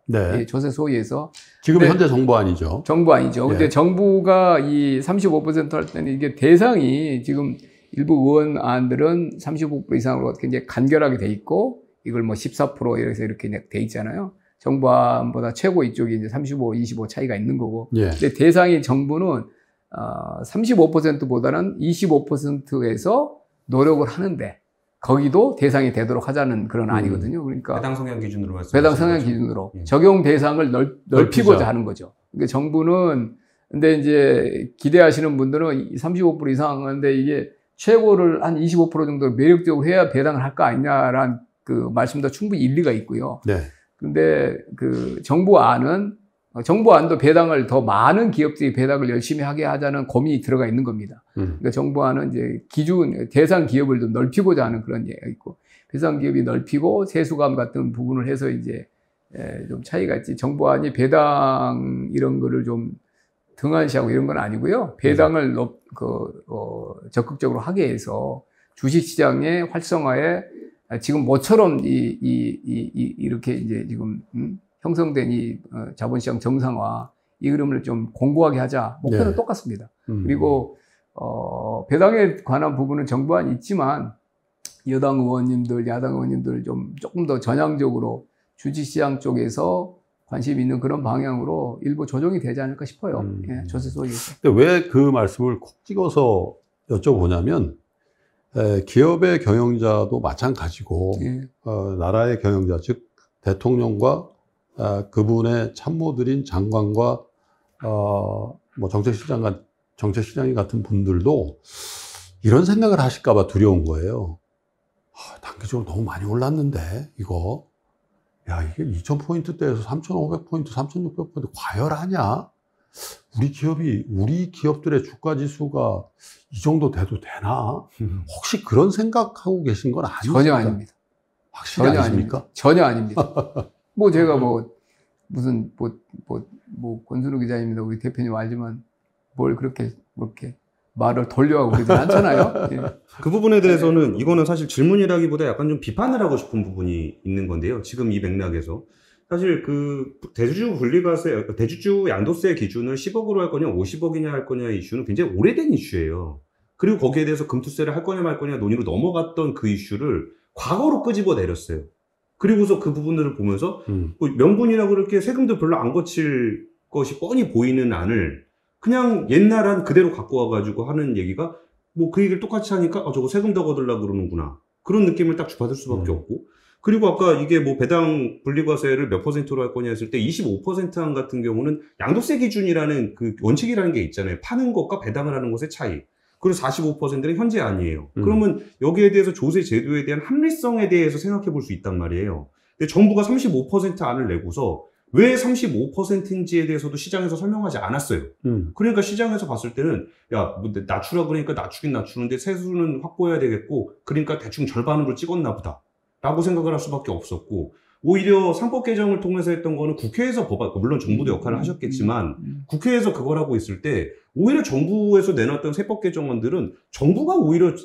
Speaker 3: 조세 소위에서.
Speaker 1: 지금 현재 정부안이죠.
Speaker 3: 정부안이죠. 근데 정부가 이 35% 할 때는 이게 대상이 지금 일부 의원안들은 35% 이상으로 굉장히 간결하게 돼 있고 이걸 뭐 14% 이렇게 돼 있잖아요. 정부안보다 최고 이쪽이 이제 35, 25 차이가 있는 거고. 근데 대상이 정부는 35%보다는 25%에서 노력을 하는데 거기도 대상이 되도록 하자는 그런 안이거든요. 그러니까
Speaker 2: 배당 성향 기준으로
Speaker 3: 배당 성향 기준으로 적용 대상을 넓히고자 하는 거죠. 그러니까 정부는 근데 이제 기대하시는 분들은 35% 이상 하는데 이게 최고를 한 25% 정도 매력적으로 해야 배당을 할 거 아니냐라는 그 말씀도 충분히 일리가 있고요. 근데 그 정부안도 배당을 더 많은 기업들이 배당을 열심히 하게 하자는 고민이 들어가 있는 겁니다. 그러니까 정부안은 이제 대상 기업을 좀 넓히고자 하는 그런 얘기가 있고, 대상 기업이 넓히고 세수감 같은 부분을 해서 이제 좀 차이가 있지. 정부안이 배당 이런 거를 좀 등한시하고 이런 건 아니고요. 배당을 적극적으로 하게 해서 주식시장의 활성화에 지금 모처럼 이렇게 이제 지금 형성된 이 자본시장 정상화 이 흐름을 좀 공고하게 하자. 목표는 똑같습니다. 그리고 배당에 관한 부분은 정부안이 있지만 여당 의원님들, 야당 의원님들 조금 더 전향적으로 주식시장 쪽에서 관심 있는 그런 방향으로 일부 조정이 되지 않을까 싶어요. 예, 조세 속에서.
Speaker 1: 근데 왜 그 말씀을 콕 찍어서 여쭤보냐면, 기업의 경영자도 마찬가지고,
Speaker 3: 예.
Speaker 1: 나라의 경영자, 즉, 대통령과 그분의 참모들인 장관과, 뭐 정책시장이 같은 분들도 이런 생각을 하실까봐 두려운 거예요. 단기적으로 너무 많이 올랐는데, 이거. 야, 이게 2000포인트대에서 3500포인트, 3600포인트 과열하냐? 우리 기업들의 주가 지수가 이 정도 돼도 되나? 혹시 그런 생각하고 계신 건 아니죠?
Speaker 3: 전혀 아닙니다.
Speaker 1: 확실히
Speaker 3: 전혀
Speaker 1: 아니십니까?
Speaker 3: 아닙니다. 전혀 아닙니다. 뭐 제가 무슨 권순우 기자님이나 우리 대표님 알지만 뭘 그렇게 말을 돌려하고 그러진 않잖아요. 예.
Speaker 2: 그 부분에 대해서는 이거는 사실 질문이라기보다 약간 좀 비판을 하고 싶은 부분이 있는 건데요. 지금 이 맥락에서 사실 그 대주주 양도세 기준을 10억으로 할 거냐 50억이냐 할 거냐 이슈는 굉장히 오래된 이슈예요. 그리고 거기에 대해서 금투세를 할 거냐 말 거냐 논의로 넘어갔던 그 이슈를 과거로 끄집어 내렸어요. 그리고서 그 부분들을 보면서 뭐 명분이나 그렇게 세금도 별로 안 거칠 것이 뻔히 보이는 안을 그냥 옛날 안 그대로 갖고 와가지고 하는 얘기가 뭐 그 얘기를 똑같이 하니까 저거 세금 더 거들려고 그러는구나. 그런 느낌을 딱 받을 수밖에 없고. 그리고 아까 이게 뭐 배당 분리과세를 몇 %로 할 거냐 했을 때 25%안 같은 경우는 양도세 기준이라는 그 원칙이라는 게 있잖아요. 파는 것과 배당을 하는 것의 차이. 그리고 45%는 현재 아니에요. 그러면 여기에 대해서 조세 제도에 대한 합리성에 대해서 생각해 볼 수 있단 말이에요. 근데 정부가 35% 안을 내고서 왜 35%인지에 대해서도 시장에서 설명하지 않았어요. 그러니까 시장에서 봤을 때는 야, 뭐 낮추라 그러니까 낮추긴 낮추는데 세수는 확보해야 되겠고 그러니까 대충 절반으로 찍었나 보다 라고 생각을 할 수밖에 없었고 오히려 상법 개정을 통해서 했던 거는 국회에서 물론 정부도 역할을 하셨겠지만 국회에서 그걸 하고 있을 때 오히려 정부에서 내놨던 세법 개정안들은 정부가 오히려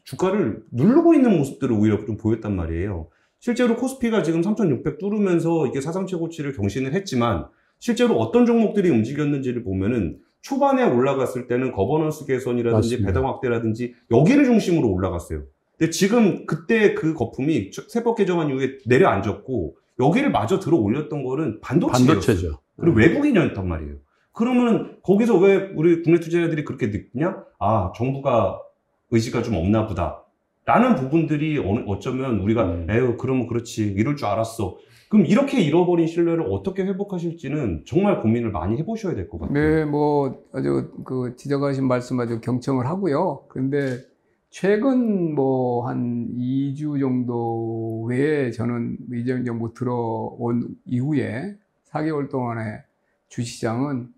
Speaker 2: 주가를 누르고 있는 모습들을 오히려 좀 보였단 말이에요. 실제로 코스피가 지금 3,600 뚫으면서 이게 사상 최고치를 경신을 했지만 실제로 어떤 종목들이 움직였는지를 보면은 초반에 올라갔을 때는 거버넌스 개선이라든지
Speaker 1: 맞습니다.
Speaker 2: 배당 확대라든지 여기를 중심으로 올라갔어요. 근데 지금 그때 그 거품이 세법 개정안 이후에 내려앉았고 여기를 마저 들어 올렸던 거는
Speaker 1: 반도체죠.
Speaker 2: 그리고 외국인이었단 말이에요. 그러면 거기서 왜 우리 국내 투자자들이 그렇게 느끼냐? 정부가 의지가 좀 없나 보다. 라는 부분들이 어쩌면 우리가 에휴 그러면 그렇지 이럴 줄 알았어. 그럼 이렇게 잃어버린 신뢰를 어떻게 회복하실지는 정말 고민을 많이 해보셔야 될 것 같아요.
Speaker 3: 네, 뭐 아주 그 지적하신 말씀 아주 경청을 하고요. 그런데 최근 뭐 한 2주 정도 외에 저는 이재명 정부 들어온 이후에 4개월 동안의 주시장은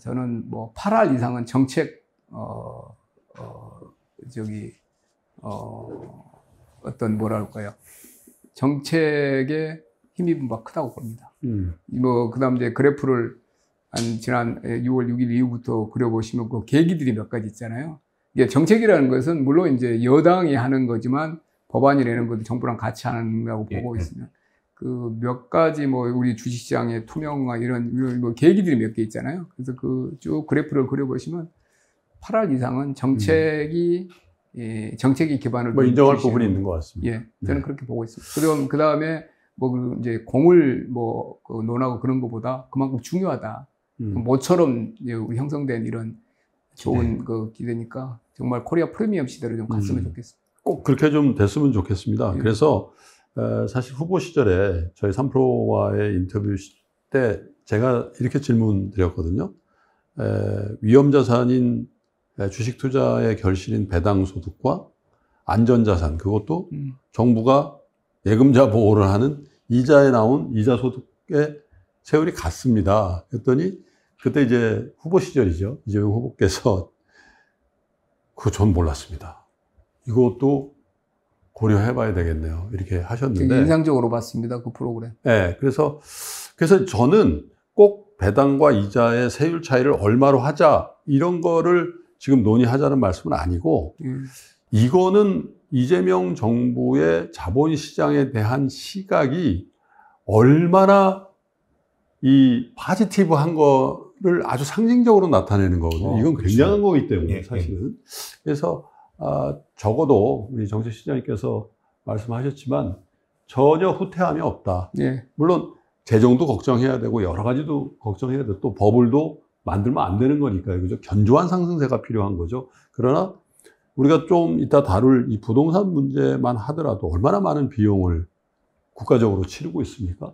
Speaker 3: 저는 뭐 8할 이상은 정책 어떤 뭐랄까요 정책에 힘입은 바가 크다고 봅니다. 뭐 그다음 이제 그래프를 지난 6월 6일 이후부터 그려보시면 그 계기들이 몇 가지 있잖아요. 이게 정책이라는 것은 물론 이제 여당이 하는 거지만 법안이 내는 것도 정부랑 같이 하는 거라고 보고 있으면 그 몇 가지 뭐 우리 주식시장의 투명화 이런 뭐 계기들이 몇 개 있잖아요. 그래서 그 쭉 그래프를 그려보시면 8할 이상은 정책이 기반을
Speaker 1: 뭐 인정할 부분이 있는 것 같습니다.
Speaker 3: 예, 저는 그렇게 보고 있습니다. 그럼 그 다음에 뭐 이제 공을 논하고 그런 것보다 그만큼 중요하다. 모처럼 우리 형성된 이런 좋은 그 기대니까 정말 코리아 프리미엄 시대로 좀 갔으면 좋겠습니다.
Speaker 1: 꼭 그렇게 좀 됐으면 좋겠습니다. 그래서 사실 후보 시절에 저희 3프로와의 인터뷰 때 제가 이렇게 질문 드렸거든요. 위험자산인 주식 투자의 결실인 배당 소득과 안전자산, 그것도 정부가 예금자 보호를 하는 이자에 나온 이자 소득의 세율이 같습니다. 그랬더니 그때 이제 후보 시절이죠. 이재명 후보께서 그거 전 몰랐습니다. 이것도 고려해봐야 되겠네요. 이렇게 하셨는데.
Speaker 3: 되게 인상적으로 봤습니다. 그 프로그램.
Speaker 1: 네. 그래서 저는 꼭 배당과 이자의 세율 차이를 얼마로 하자 이런 거를 지금 논의하자는 말씀은 아니고 이거는 이재명 정부의 자본시장에 대한 시각이 얼마나 이 파지티브한 아주 상징적으로 나타내는 거거든요. 이건
Speaker 2: 그렇죠.
Speaker 1: 굉장한 거기 때문에
Speaker 2: 예,
Speaker 1: 사실은. 그래서 적어도 우리 정책시장님께서 말씀하셨지만 전혀 후퇴함이 없다.
Speaker 3: 예.
Speaker 1: 물론 재정도 걱정해야 되고 여러 가지도 걱정해야 되고 또 버블도 만들면 안 되는 거니까요. 그죠? 견조한 상승세가 필요한 거죠. 그러나 우리가 좀 이따 다룰 이 부동산 문제만 하더라도 얼마나 많은 비용을 국가적으로 치르고 있습니까?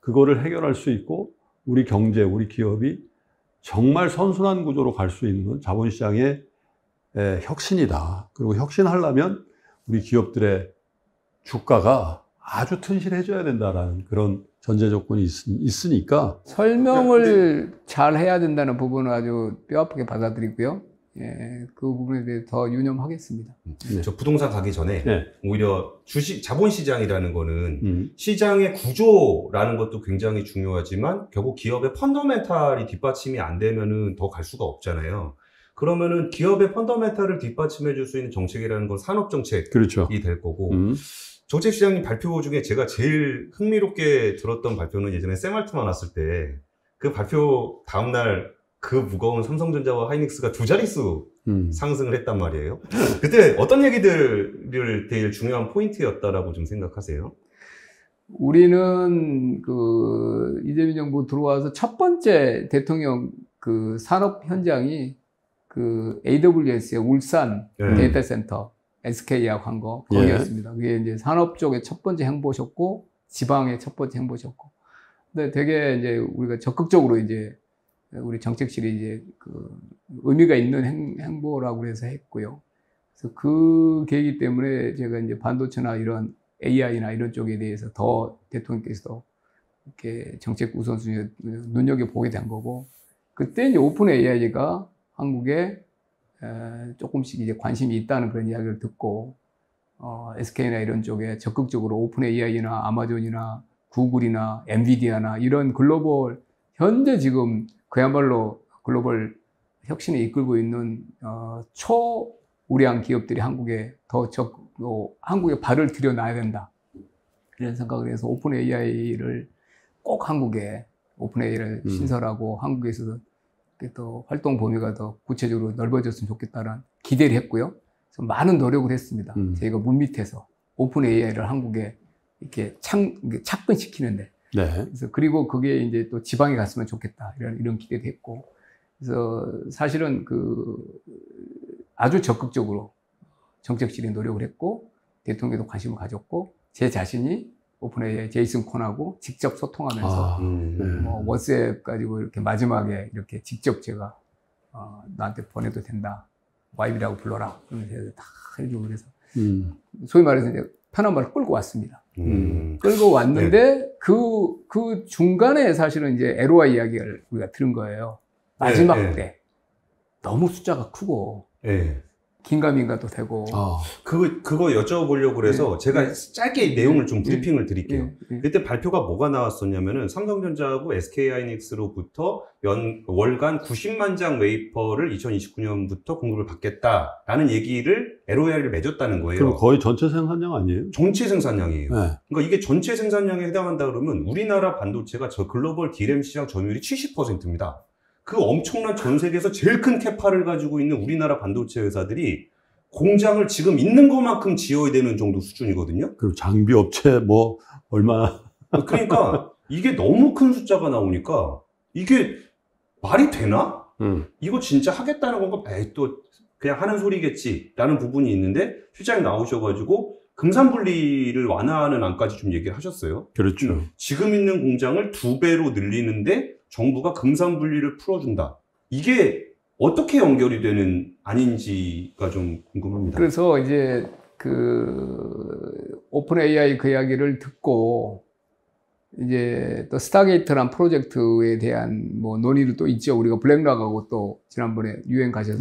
Speaker 1: 그거를 해결할 수 있고 우리 경제, 우리 기업이 정말 선순환 구조로 갈 수 있는 건 자본시장의 혁신이다. 그리고 혁신하려면 우리 기업들의 주가가 아주 튼실해져야 된다라는 그런 전제 조건이 있으니까
Speaker 3: 설명을 잘 해야 된다는 부분은 아주 뼈아프게 받아들이고요. 예, 그 부분에 대해 더 유념하겠습니다.
Speaker 1: 네.
Speaker 2: 저 부동산 가기 전에
Speaker 1: 네.
Speaker 2: 오히려 자본시장이라는 거는 시장의 구조라는 것도 굉장히 중요하지만 결국 기업의 펀더멘탈이 뒷받침이 안 되면은 더 갈 수가 없잖아요. 그러면은 기업의 펀더멘탈을 뒷받침해 줄 수 있는 정책이라는 건 산업정책이
Speaker 1: 그렇죠.
Speaker 2: 될 거고 정책시장님 발표 중에 제가 제일 흥미롭게 들었던 발표는 예전에 샘알트만 왔을 때 그 발표 다음날 그 무거운 삼성전자와 하이닉스가 두 자릿수 상승을 했단 말이에요. 그때 어떤 얘기들을 제일 중요한 포인트였다라고 좀 생각하세요?
Speaker 3: 우리는 그 이재명 정부 들어와서 첫 번째 대통령 그 산업 현장이 그 AWS의 울산 데이터 센터 SK하고 한 거 거기였습니다. 그게 이제 산업 쪽의 첫 번째 행보셨고 지방의 첫 번째 행보셨고. 근데 되게 이제 우리가 적극적으로 이제 우리 정책실이 이제 그 의미가 있는 행보라고 해서 했고요. 그래서 그 계기 때문에 제가 이제 반도체나 이런 AI나 이런 쪽에 대해서 더 대통령께서 이렇게 정책 우선순위 눈여겨보게 된 거고, 그때 이제 오픈 AI가 한국에 조금씩 이제 관심이 있다는 그런 이야기를 듣고, SK나 이런 쪽에 적극적으로 오픈 AI나 아마존이나 구글이나 엔비디아나 이런 글로벌, 현재 지금 그야말로 글로벌 혁신에 이끌고 있는 초우량 기업들이 한국에 한국에 발을 들여놔야 된다. 이런 생각을 해서 오픈 AI를 꼭 한국에 오픈 AI를 신설하고 한국에서 또 활동 범위가 더 구체적으로 넓어졌으면 좋겠다는 기대를 했고요. 그래서 많은 노력을 했습니다. 저희가 물밑에서 오픈 AI를 한국에 이렇게 착근시키는데.
Speaker 1: 네.
Speaker 3: 그래서 그리고 그게 이제 또 지방에 갔으면 좋겠다. 이런 기대도 했고. 그래서 사실은 아주 적극적으로 정책실이 노력을 했고, 대통령도 관심을 가졌고, 제 자신이 오픈 AI 제이슨 콘하고 직접 소통하면서, 뭐, 워스앱 가지고 이렇게 마지막에 이렇게 직접 제가, 나한테 보내도 된다. 와이비라고 불러라. 그러면서 다 해주고 그래서. 소위 말해서 이제 편한 말을 끌고 왔습니다. 끌고 왔는데, 네. 그 중간에 사실은 이제 LOI 이야기를 우리가 들은 거예요. 마지막 때. 너무 숫자가 크고, 긴가민가도 되고.
Speaker 2: 그거 여쭤보려고 그래서 제가 짧게 내용을 좀 브리핑을 드릴게요. 그때 발표가 뭐가 나왔었냐면은 삼성전자하고 SK하이닉스로부터 월간 90만 장 웨이퍼를 2029년부터 공급을 받겠다라는 얘기를 LOI를 맺었다는 거예요.
Speaker 1: 그럼 거의 전체 생산량 아니에요?
Speaker 2: 전체 생산량이에요.
Speaker 1: 네.
Speaker 2: 그러니까 이게 전체 생산량에 해당한다 그러면 우리나라 반도체가 저 글로벌 DRAM 시장 점유율이 70%입니다. 그 엄청난 전 세계에서 제일 큰 캐파를 가지고 있는 우리나라 반도체 회사들이 공장을 지금 있는 것만큼 지어야 되는 정도 수준이거든요.
Speaker 1: 그럼 장비 업체 뭐 얼마나?
Speaker 2: 그러니까 이게 너무 큰 숫자가 나오니까 이게 말이 되나? 이거 진짜 하겠다는 건가? 에이, 또 그냥 하는 소리겠지라는 부분이 있는데 실장님 나오셔가지고 금산분리를 완화하는 안까지 좀 얘기를 하셨어요.
Speaker 1: 그렇죠.
Speaker 2: 지금 있는 공장을 2배로 늘리는데 정부가 금산분리를 풀어준다. 이게 어떻게 연결이 되는 아닌지가 좀 궁금합니다.
Speaker 3: 그래서 이제 오픈 AI 그 이야기를 듣고 이제 또 스타게이트란 프로젝트에 대한 뭐 논의도 또 있죠. 우리가 블랙락하고 또 지난번에 유엔 가셔서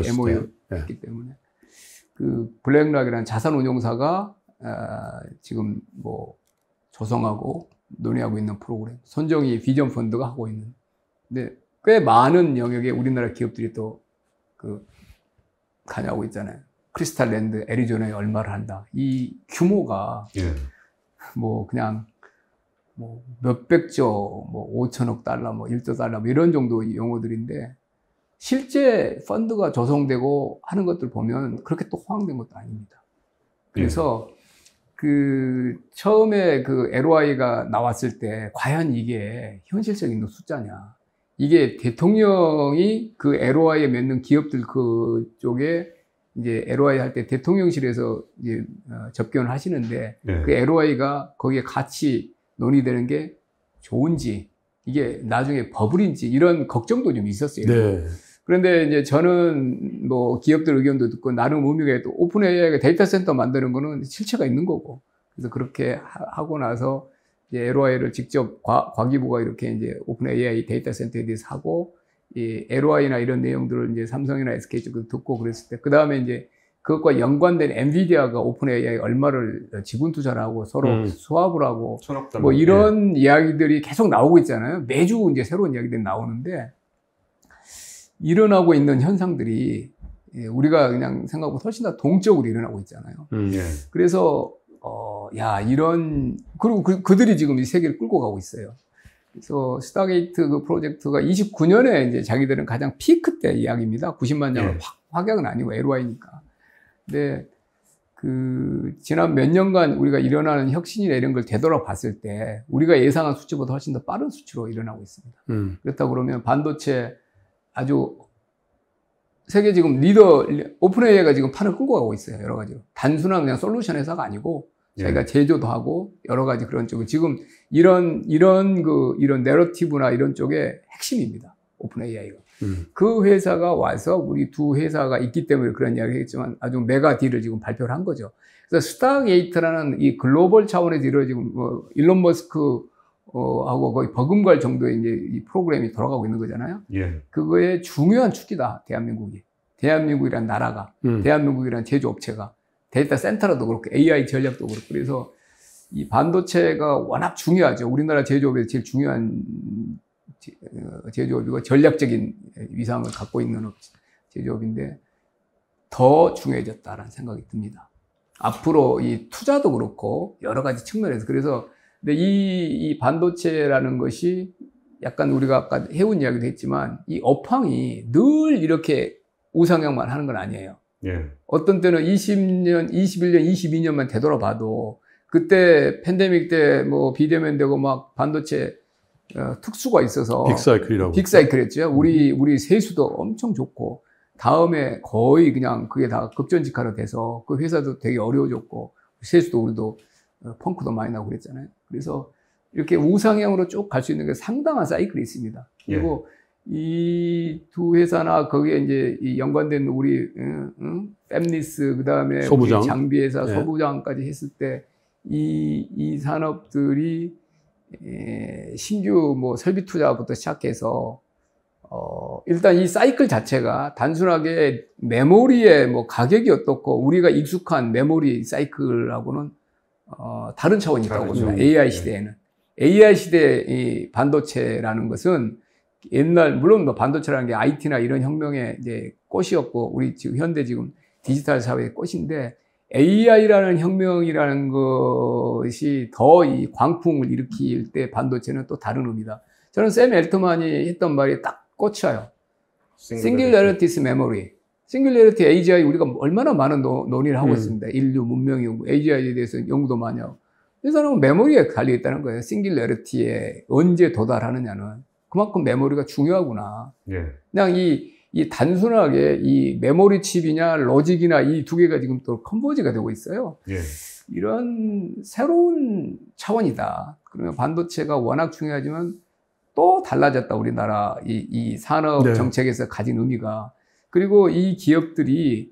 Speaker 3: MOU 했기 때문에 그 블랙락이라는 자산운용사가 지금 뭐 조성하고 논의하고 있는 프로그램, 손정희 비전 펀드가 하고 있는. 근데 꽤 많은 영역에 우리나라 기업들이 또 관여하고 있잖아요. 크리스탈랜드, 애리조나에 얼마를 한다. 이 규모가 뭐 그냥 뭐 몇백조, 뭐 5천억 달러, 뭐 1조 달러 뭐 이런 정도 용어들인데 실제 펀드가 조성되고 하는 것들 보면 그렇게 또 호황된 것도 아닙니다. 그래서 그 처음에 그 LOI가 나왔을 때 과연 이게 현실적인 숫자냐? 이게 대통령이 그 LOI에 맺는 기업들 그쪽에 이제 LOI 할 때 대통령실에서 이제 접견을 하시는데 그 LOI가 거기에 같이 논의되는 게 좋은지 이게 나중에 버블인지 이런 걱정도 좀 있었어요.
Speaker 1: 네.
Speaker 3: 그런데 이제 저는 뭐 기업들 의견도 듣고 나름 의미가 있고 오픈 AI가 데이터 센터 만드는 거는 실체가 있는 거고 그래서 그렇게 하고 나서 이제 LOI를 직접 과기부가 이렇게 이제 오픈 AI 데이터 센터에 대해서 하고 이 LOI나 이런 내용들을 이제 삼성이나 SK 쪽에서 듣고 그랬을 때 그 다음에 이제 그것과 연관된 엔비디아가 오픈 AI 얼마를 지분 투자를 하고 서로 수합을 하고 뭐 이런 이야기들이 계속 나오고 있잖아요. 매주 이제 새로운 이야기들이 나오는데 일어나고 있는 현상들이 우리가 그냥 생각보다 훨씬 더 동적으로 일어나고 있잖아요. 그래서 그리고 그들이 지금 이 세계를 끌고 가고 있어요. 그래서 스타게이트 그 프로젝트가 29년에 이제 자기들은 가장 피크 때 이야기입니다. 90만 장을 확약은 아니고 LOI니까. 근데 그 지난 몇 년간 우리가 일어나는 혁신이나 이런 걸 되돌아봤을 때 우리가 예상한 수치보다 훨씬 더 빠른 수치로 일어나고 있습니다. 그렇다 그러면 반도체 아주 세계 지금 오픈 AI가 지금 판을 끌고 가고 있어요. 여러 가지로. 단순한 그냥 솔루션 회사가 아니고 자기가 제조도 하고 여러 가지 그런 쪽을 지금 이런 내러티브나 이런 쪽의 핵심입니다. 오픈 AI가. 그 회사가 와서 우리 두 회사가 있기 때문에 그런 이야기를 했지만 아주 메가 딜을 지금 발표를 한 거죠. 그래서 스타게이트라는 이 글로벌 차원에서 이루어지고 일론 머스크 하고 거의 버금갈 정도의 이제 이 프로그램이 돌아가고 있는 거잖아요. 그거의 중요한 축이다, 대한민국이. 대한민국이란 나라가, 대한민국이란 제조업체가, 데이터 센터라도 그렇고, AI 전략도 그렇고, 그래서 이 반도체가 워낙 중요하죠. 우리나라 제조업에서 제일 중요한 제조업이고, 전략적인 위상을 갖고 있는 제조업인데, 더 중요해졌다라는 생각이 듭니다. 앞으로 이 투자도 그렇고, 여러 가지 측면에서. 그래서 근데 이 반도체라는 것이 약간 우리가 아까 해온 이야기도 했지만 이 업황이 늘 이렇게 우상향만 하는 건 아니에요. 어떤 때는 20년, 21년, 22년만 되돌아봐도 그때 팬데믹 때 뭐 비대면 되고 막 반도체 특수가 있어서
Speaker 1: 빅사이클이라고.
Speaker 3: 빅사이클했죠. 우리 세수도 엄청 좋고 다음에 거의 그냥 그게 다 급전직하로 돼서 그 회사도 되게 어려워졌고 세수도 우리도 펑크도 많이 나고 그랬잖아요. 그래서 이렇게 우상향으로 쭉 갈 수 있는 게 상당한 사이클이 있습니다. 그리고 이 두 회사나 거기에 이제 연관된 우리 팹리스 그다음에
Speaker 1: 소부장.
Speaker 3: 장비회사 소부장까지 했을 때 이 산업들이 신규 뭐 설비 투자부터 시작해서 일단 이 사이클 자체가 단순하게 메모리의 뭐 가격이 어떻고 우리가 익숙한 메모리 사이클하고는 다른 차원이 있다고 봅니다. AI 시대에는. AI 시대의 이 반도체라는 것은 물론 뭐 반도체라는 게 IT나 이런 혁명의 이제 꽃이었고, 우리 지금 현대 지금 디지털 사회의 꽃인데, AI라는 혁명이라는 것이 더 이 광풍을 일으킬 때 반도체는 또 다른 의미다. 저는 샘 엘트만이 했던 말이 딱 꽂혀요. Singularity Memory. 싱귤레리티 AGI 우리가 얼마나 많은 논의를 하고 있습니다. 인류 문명 연구, AGI에 대해서 연구도 많이 하고. 이 사람은 메모리에 달려있다는 거예요. 싱귤레리티에 언제 도달하느냐는. 그만큼 메모리가 중요하구나. 그냥 이 단순하게 이 메모리 칩이냐, 로직이나 이 두 개가 지금 또 컨버지가 되고 있어요. 이런 새로운 차원이다. 그러면 반도체가 워낙 중요하지만 또 달라졌다. 우리나라 이 산업 정책에서 가진 의미가. 그리고 이 기업들이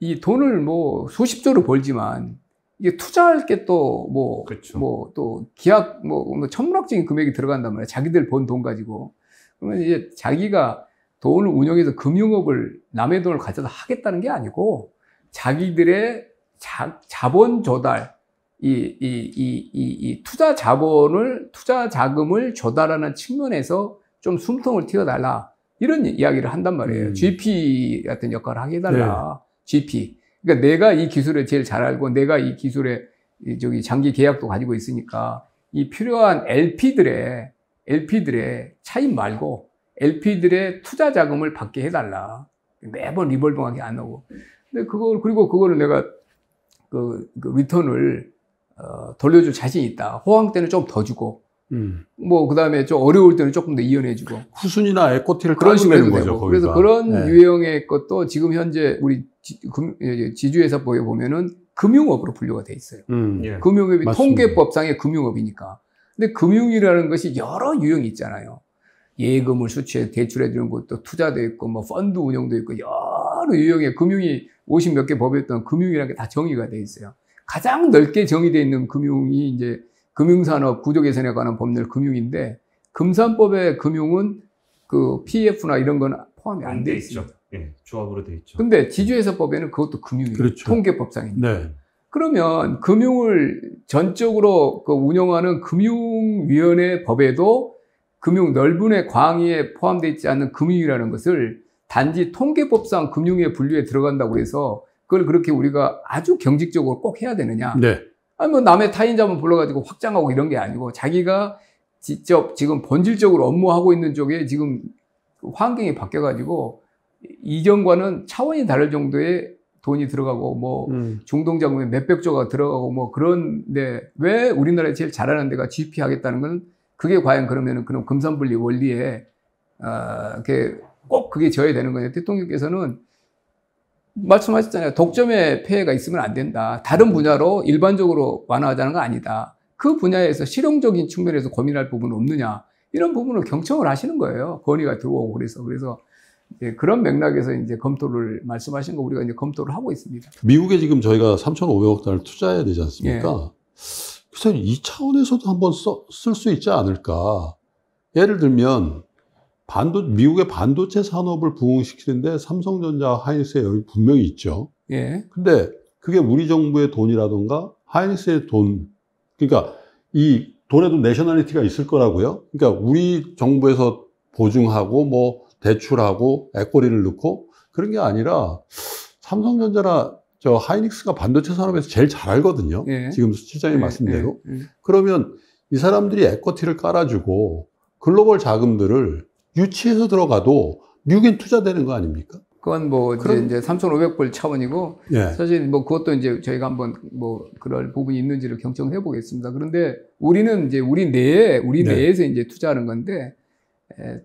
Speaker 3: 이 돈을 뭐 수십조를 벌지만 이게 투자할 게 또 뭐 또 기약 뭐 천문학적인 금액이 들어간단 말이에요. 자기들 번 돈 가지고. 그러면 이제 자기가 돈을 운영해서 금융업을 남의 돈을 가져다 하겠다는 게 아니고 자기들의 자본 조달, 이 투자 자금을 조달하는 측면에서 좀 숨통을 틔워달라. 이런 이야기를 한단 말이에요. GP 같은 역할을 하게 해달라. GP. 그러니까 내가 이 기술에 제일 잘 알고 내가 이 기술에 장기 계약도 가지고 있으니까 이 필요한 LP들의 차입 말고 LP들의 투자 자금을 받게 해달라. 매번 리볼빙하게 안 하고. 근데 그리고 그거를 내가 그 리턴을 돌려줄 자신이 있다. 호황 때는 좀 더 주고, 뭐 그다음에 좀 어려울 때는 조금 더 이연해주고.
Speaker 1: 후순위나 에코티를
Speaker 3: 그런 식으로
Speaker 1: 깔아내는
Speaker 3: 되고.
Speaker 1: 거죠.
Speaker 3: 그래서
Speaker 1: 거기가.
Speaker 3: 그런
Speaker 1: 네.
Speaker 3: 유형의 것도 지금 현재 우리 지주회사법에 보면은 금융업으로 분류가 돼 있어요.
Speaker 2: 예.
Speaker 3: 금융업이
Speaker 1: 맞습니다.
Speaker 3: 통계법상의 금융업이니까. 근데 금융이라는 것이 여러 유형이 있잖아요. 예금을 수취해 대출해 주는 것도 투자도 있고, 뭐 펀드 운영도 있고, 여러 유형의 금융이 50 몇 개 법에 있던 금융이라는 게 다 정의가 돼 있어요. 가장 넓게 정의되어 있는 금융이 이제 금융산업 구조 개선에 관한 법률 금융인데, 금산법의 금융은 그 PF나 이런 건 포함이 안 돼 있죠.
Speaker 2: 예, 조합으로 돼 있죠.
Speaker 3: 근데 지주회사법에는 그것도 금융이에요.
Speaker 1: 그렇죠.
Speaker 3: 통계법상입니다.
Speaker 1: 네.
Speaker 3: 그러면 금융을 전적으로 그 운영하는 금융위원회 법에도 금융 넓은의 광의에 포함되어 있지 않는 금융이라는 것을 단지 통계법상 금융의 분류에 들어간다고 해서 그걸 그렇게 우리가 아주 경직적으로 꼭 해야 되느냐?
Speaker 1: 네.
Speaker 3: 아니 뭐 남의 타인자만 불러가지고 확장하고 이런 게 아니고 자기가 직접 지금 본질적으로 업무하고 있는 쪽에 지금 환경이 바뀌어가지고 이전과는 차원이 다를 정도의 돈이 들어가고 뭐 중동자금에 몇백 조가 들어가고 뭐 그런데 왜 우리나라에 제일 잘하는 데가 GP 하겠다는 건 그게 과연 그러면은 그런 금산분리 원리에 꼭 그게 져야 되는 거냐. 대통령께서는 말씀하셨잖아요. 독점의 폐해가 있으면 안 된다. 다른 분야로 일반적으로 완화하자는 거 아니다. 그 분야에서 실용적인 측면에서 고민할 부분은 없느냐. 이런 부분을 경청을 하시는 거예요. 건의가 들어오고 그래서 이제 그런 맥락에서 이제 검토를 말씀하신 거 우리가 이제 검토를 하고 있습니다.
Speaker 1: 미국에 지금 저희가 3,500억 달러를 투자해야 되지 않습니까? 그래서 이 차원에서도 한번 쓸 수 있지 않을까. 예를 들면 미국의 반도체 산업을 부흥시키는데 삼성전자, 하이닉스의 여기 분명히 있죠.
Speaker 3: 예.
Speaker 1: 근데 그게 우리 정부의 돈이라던가 하이닉스의 돈, 그러니까 이 돈에도 내셔널리티가 있을 거라고요. 그러니까 우리 정부에서 보증하고 뭐 대출하고 에코리를 넣고 그런 게 아니라 삼성전자나 저 하이닉스가 반도체 산업에서 제일 잘 알거든요.
Speaker 3: 예.
Speaker 1: 지금 실장님 말씀대로.
Speaker 3: 예.
Speaker 1: 그러면 이 사람들이 에코티를 깔아주고 글로벌 자금들을 유치해서 들어가도 미국엔 투자되는 거 아닙니까?
Speaker 3: 그건 뭐 이제 3,500불 차원이고
Speaker 1: 예.
Speaker 3: 사실 뭐 그것도 이제 저희가 한번 뭐 그럴 부분이 있는지를 경청해 보겠습니다. 그런데 우리는 이제 우리 내에서 이제 투자하는 건데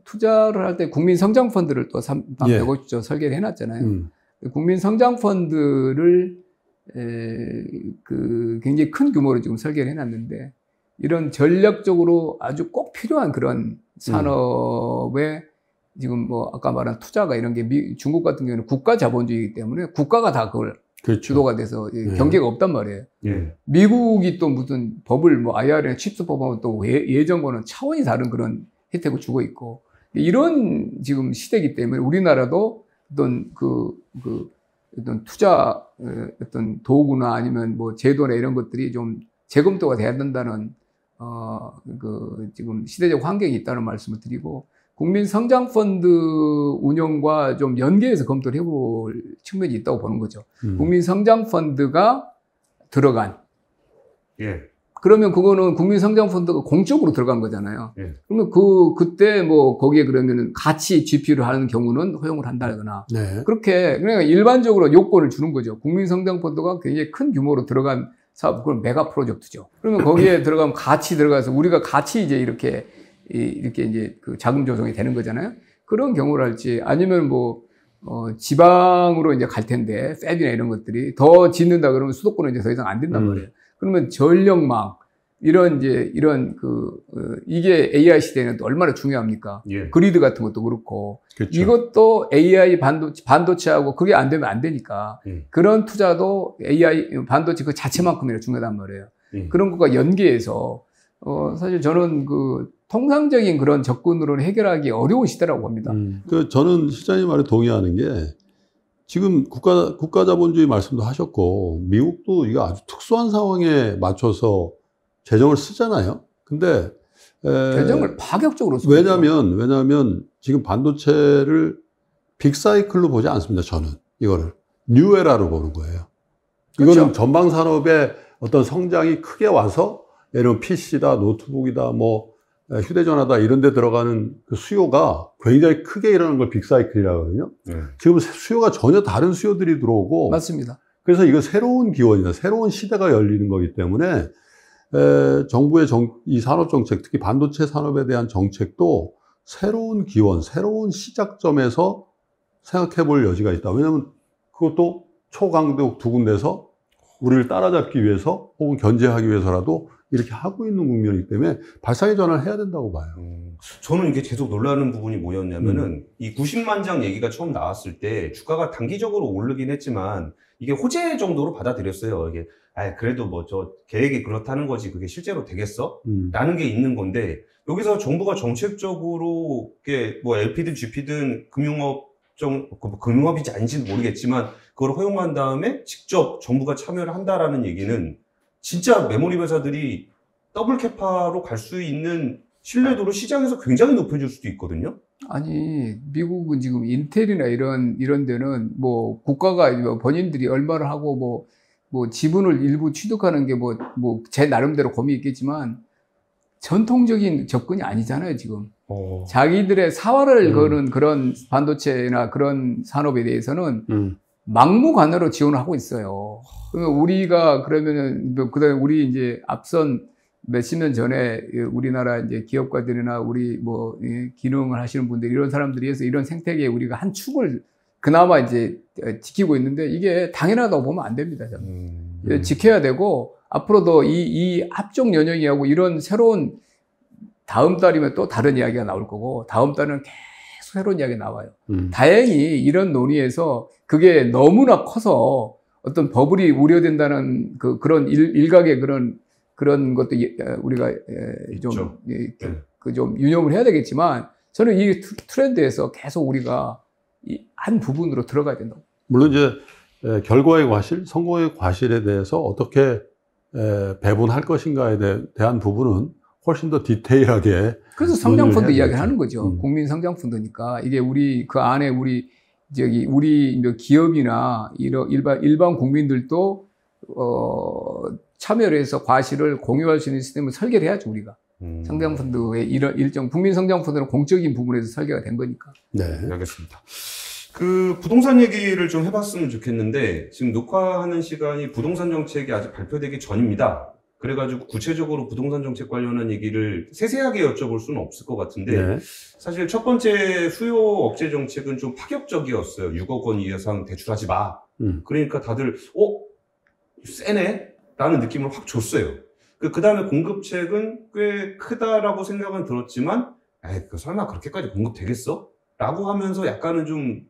Speaker 3: 투자를 할 때 국민 성장 펀드를 또 150조 설계를 해놨잖아요. 국민 성장 펀드를 굉장히 큰 규모로 지금 설계를 해놨는데 이런 전략적으로 아주 꼭 필요한 그런 산업에 지금 뭐 아까 말한 투자가 이런 게 중국 같은 경우는 국가 자본주의이기 때문에 국가가 다 그걸
Speaker 1: 그렇죠.
Speaker 3: 주도가 돼서 경계가 없단 말이에요.
Speaker 2: 예.
Speaker 3: 미국이 또 무슨 법을 뭐 IRA 칩스 법하고 또 예전과는 차원이 다른 그런 혜택을 주고 있고 이런 지금 시대이기 때문에 우리나라도 어떤 어떤 투자 어떤 도구나 아니면 뭐 제도나 이런 것들이 좀 재검토가 돼야 된다는 지금 시대적 환경이 있다는 말씀을 드리고 국민성장펀드 운영과 좀 연계해서 검토를 해볼 측면이 있다고 보는 거죠. 국민성장펀드가 들어간.
Speaker 2: 예.
Speaker 3: 그러면 그거는 국민성장펀드가 공적으로 들어간 거잖아요.
Speaker 2: 예.
Speaker 3: 그러면 그때 뭐 거기에 그러면은 같이 GP를 하는 경우는 허용을 한다거나.
Speaker 1: 네.
Speaker 3: 그렇게, 그러니까 일반적으로 요건을 주는 거죠. 국민성장펀드가 굉장히 큰 규모로 들어간 사업, 그건 메가 프로젝트죠. 그러면 거기에 들어가면 같이 들어가서 우리가 같이 이제 이렇게 이제 그 자금 조성이 되는 거잖아요. 그런 경우를 할지 아니면 지방으로 이제 갈 텐데, 팹이나 이런 것들이 더 짓는다 그러면 수도권은 이제 더 이상 안 된단 말이에요. 그러면 전력망, 이게 AI 시대에는 또 얼마나 중요합니까?
Speaker 2: 예.
Speaker 3: 그리드 같은 것도 그렇고.
Speaker 1: 그렇죠.
Speaker 3: 이것도 AI 반도체하고 그게 안 되면 안 되니까. 그런 투자도 AI 반도체 그 자체만큼이나 중요하단 말이에요. 그런 것과 연계해서, 사실 저는 통상적인 그런 접근으로는 해결하기 어려운 시대라고 봅니다.
Speaker 1: 저는 실장님 말에 동의하는 게 지금 국가 자본주의 말씀도 하셨고 미국도 이거 아주 특수한 상황에 맞춰서 재정을 쓰잖아요. 근데
Speaker 3: 재정을 파격적으로 쓰죠.
Speaker 1: 왜냐면 지금 반도체를 빅사이클로 보지 않습니다. 저는 이거를 뉴에라로 보는 거예요.
Speaker 3: 그렇죠.
Speaker 1: 이거는 전방 산업의 어떤 성장이 크게 와서 예를 들면 PC다, 노트북이다, 뭐 휴대전화다 이런 데 들어가는 그 수요가 굉장히 크게 일어나는 걸 빅사이클이라고 하거든요. 지금 수요가 전혀 다른 수요들이 들어오고
Speaker 3: 맞습니다.
Speaker 1: 그래서 이거 새로운 기원이다. 새로운 시대가 열리는 거기 때문에 정부의 이 산업정책, 특히 반도체 산업에 대한 정책도 새로운 기원, 새로운 시작점에서 생각해 볼 여지가 있다. 왜냐하면 그것도 초강도 두 군데서 우리를 따라잡기 위해서 혹은 견제하기 위해서라도 이렇게 하고 있는 국면이기 때문에 발상의 전환을 해야 된다고 봐요.
Speaker 2: 저는 이게 계속 놀라는 부분이 뭐였냐면은 이 90만 장 얘기가 처음 나왔을 때 주가가 단기적으로 오르긴 했지만 이게 호재 정도로 받아들였어요. 이게 그래도 뭐 저 계획이 그렇다는 거지 그게 실제로 되겠어? 라는 게 있는 건데 여기서 정부가 정책적으로 이게 뭐 LP든 GP든 금융업이지 아닌지는 모르겠지만 그걸 허용한 다음에 직접 정부가 참여를 한다라는 얘기는 진짜 메모리 회사들이 더블 캐파로 갈 수 있는 신뢰도를 시장에서 굉장히 높여줄 수도 있거든요.
Speaker 3: 아니 미국은 지금 인텔이나 이런 데는 뭐 국가가 본인들이 얼마를 하고 뭐 지분을 일부 취득하는 게 뭐 제 나름대로 고민이 있겠지만 전통적인 접근이 아니잖아요 지금. 자기들의 사활을 거는 그런 반도체나 그런 산업에 대해서는 막무가내로 지원을 하고 있어요. 그러면 우리가 그러면은 그다음에 우리 이제 앞선 몇십 년 전에 우리나라 이제 기업가들이나 우리 뭐 기능을 하시는 분들 이런 사람들이 해서 이런 생태계에 우리가 한 축을 그나마 이제 지키고 있는데 이게 당연하다고 보면 안 됩니다. 저는. 지켜야 되고 앞으로도 이 합종 연영이하고 이런 새로운 다음 달이면 또 다른 이야기가 나올 거고 다음 달은 계속 새로운 이야기가 나와요. 다행히 이런 논의에서 그게 너무나 커서 어떤 버블이 우려된다는 그런 일각의 그런 것도 우리가 좀 유념을 해야 되겠지만 저는 이 트렌드에서 계속 우리가 한 부분으로 들어가야 된다고.
Speaker 1: 물론 이제 결과의 과실, 성공의 과실에 대해서 어떻게 배분할 것인가에 대한 부분은 훨씬 더 디테일하게.
Speaker 3: 그래서 성장펀드 이야기를 하는 거죠. 국민 성장펀드니까 이게 그 안에 우리 기업이나 일반 국민들도 참여를 해서 과실을 공유할 수 있는 시스템을 설계를 해야죠, 우리가. 성장펀드의 일정, 국민성장펀드는 공적인 부분에서 설계가 된 거니까.
Speaker 2: 네. 알겠습니다. 그 부동산 얘기를 좀 해봤으면 좋겠는데, 지금 녹화하는 시간이 부동산 정책이 아직 발표되기 전입니다. 그래가지고 구체적으로 부동산 정책 관련한 얘기를 세세하게 여쭤볼 수는 없을 것 같은데, 사실 첫 번째 수요 억제 정책은 좀 파격적이었어요. 6억 원 이상 대출하지 마. 그러니까 다들, 세네? 라는 느낌을 확 줬어요. 그 다음에 공급책은 꽤 크다라고 생각은 들었지만, 설마 그렇게까지 공급되겠어? 라고 하면서 약간은 좀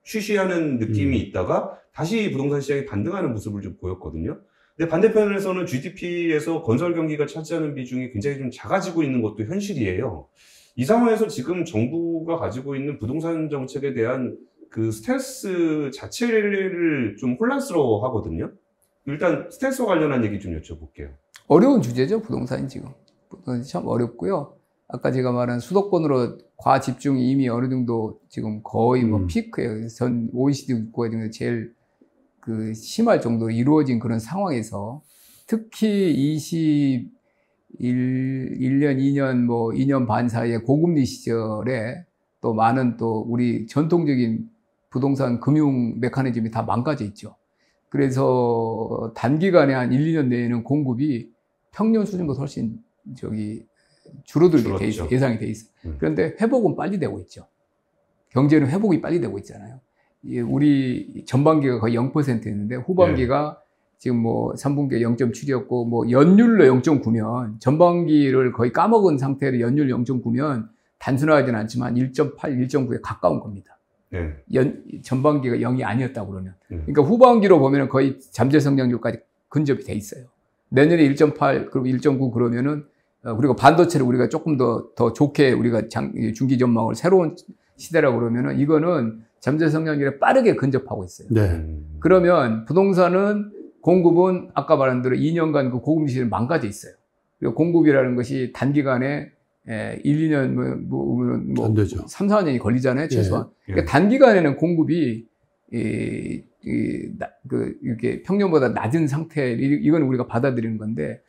Speaker 2: 쉬쉬하는 느낌이 있다가 다시 부동산 시장이 반등하는 모습을 좀 보였거든요. 근데 반대편에서는 GDP에서 건설 경기가 차지하는 비중이 굉장히 좀 작아지고 있는 것도 현실이에요. 이 상황에서 지금 정부가 가지고 있는 부동산 정책에 대한 그 스탠스 자체를 좀 혼란스러워 하거든요. 일단 스탠스와 관련한 얘기 좀 여쭤볼게요.
Speaker 3: 어려운 주제죠, 부동산이 지금. 부동산이 참 어렵고요. 아까 제가 말한 수도권으로 과집중이 이미 어느 정도 지금 거의 뭐 피크예요. 전 OECD 국가 중에 제일 그 심할 정도로 이루어진 그런 상황에서 특히 21년, 2년, 뭐 2년 반 사이에 고금리 시절에 또 많은 또 우리 전통적인 부동산 금융 메커니즘이 다 망가져 있죠. 그래서 단기간에 한 1, 2년 내에는 공급이 평년 수준보다 훨씬 줄어들게 돼 있어, 예상이 돼 있어. 그런데 회복은 빨리 되고 있죠. 경제는 회복이 빨리 되고 있잖아요. 우리 전반기가 거의 0%였는데 후반기가 지금 뭐 3분기에 0.7이었고 뭐 연율로 0.9면 전반기를 거의 까먹은 상태로 연율 0.9면 단순하지는 않지만 1.8, 1.9에 가까운 겁니다. 전반기가 0이 아니었다고 그러면. 그러니까 후반기로 보면 거의 잠재 성장률까지 근접이 돼 있어요. 내년에 1.8, 그리고 1.9 그러면은 그리고 반도체를 우리가 조금 더 좋게 우리가 중기 전망을 새로운 시대라고 그러면은 이거는 잠재 성장률에 빠르게 근접하고 있어요. 그러면 부동산은 공급은 아까 말한 대로 2년간 그 고금리 시대를 망가져 있어요. 그리고 공급이라는 것이 단기간에 1, 2년, 뭐
Speaker 1: 안 되죠.
Speaker 3: 3, 4년이 걸리잖아요, 최소한. 그러니까 단기간에는 공급이 이렇게 평년보다 낮은 상태, 이건 우리가 받아들이는 건데,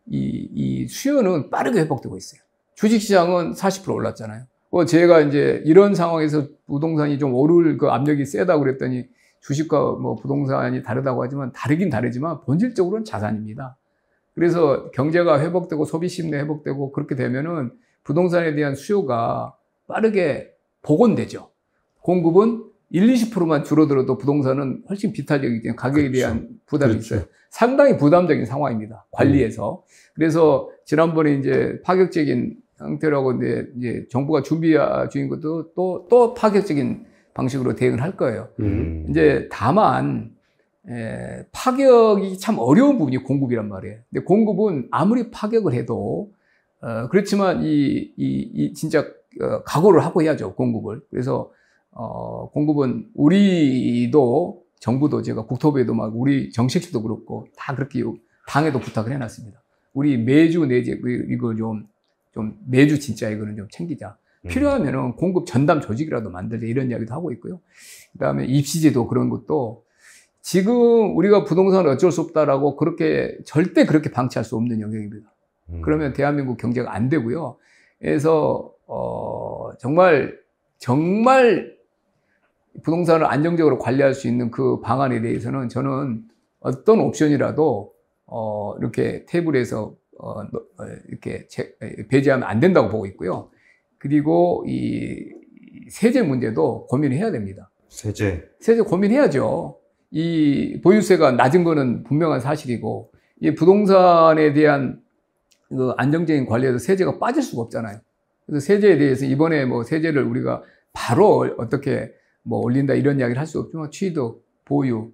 Speaker 3: 이 수요는 빠르게 회복되고 있어요. 주식시장은 40% 올랐잖아요. 제가 이제 이런 상황에서 부동산이 좀 오를 그 압력이 세다고 그랬더니 주식과 뭐 부동산이 다르다고 하지만 다르긴 다르지만 본질적으로는 자산입니다. 그래서 경제가 회복되고 소비 심리 회복되고 그렇게 되면은 부동산에 대한 수요가 빠르게 복원되죠. 공급은 20%만 줄어들어도 부동산은 훨씬 비탈적이기 때문에 가격에 대한 부담이 있어요. 상당히 부담적인 상황입니다. 관리에서. 그래서 지난번에 이제 파격적인 형태라고 이제 정부가 준비 중인 것도 또 파격적인 방식으로 대응을 할 거예요. 이제 다만 파격이 참 어려운 부분이 공급이란 말이에요. 근데 공급은 아무리 파격을 해도 그렇지만 이 진짜 각오를 하고 해야죠, 공급을. 그래서 공급은 우리도 정부도 제가 국토부에도 막 우리 정책실도 그렇고 다 그렇게 당에도 부탁을 해놨습니다. 우리 매주 내지 이거 좀 매주 진짜 이거는 좀 챙기자. 필요하면은 공급 전담 조직이라도 만들자 이런 이야기도 하고 있고요. 그다음에 입시제도 그런 것도 지금 우리가 부동산은 어쩔 수 없다라고 그렇게 절대 그렇게 방치할 수 없는 영역입니다. 그러면 대한민국 경제가 안 되고요. 그래서 정말 부동산을 안정적으로 관리할 수 있는 그 방안에 대해서는 저는 어떤 옵션이라도 이렇게 테이블에서 이렇게 배제하면 안 된다고 보고 있고요. 그리고 이 세제 문제도 고민해야 됩니다.
Speaker 2: 세제
Speaker 3: 고민해야죠. 이 보유세가 낮은 거는 분명한 사실이고, 이 부동산에 대한 그 안정적인 관리에서 세제가 빠질 수가 없잖아요. 그래서 세제에 대해서 이번에 뭐 세제를 우리가 바로 어떻게 뭐 올린다 이런 이야기를 할 수 없지만 취득, 보유,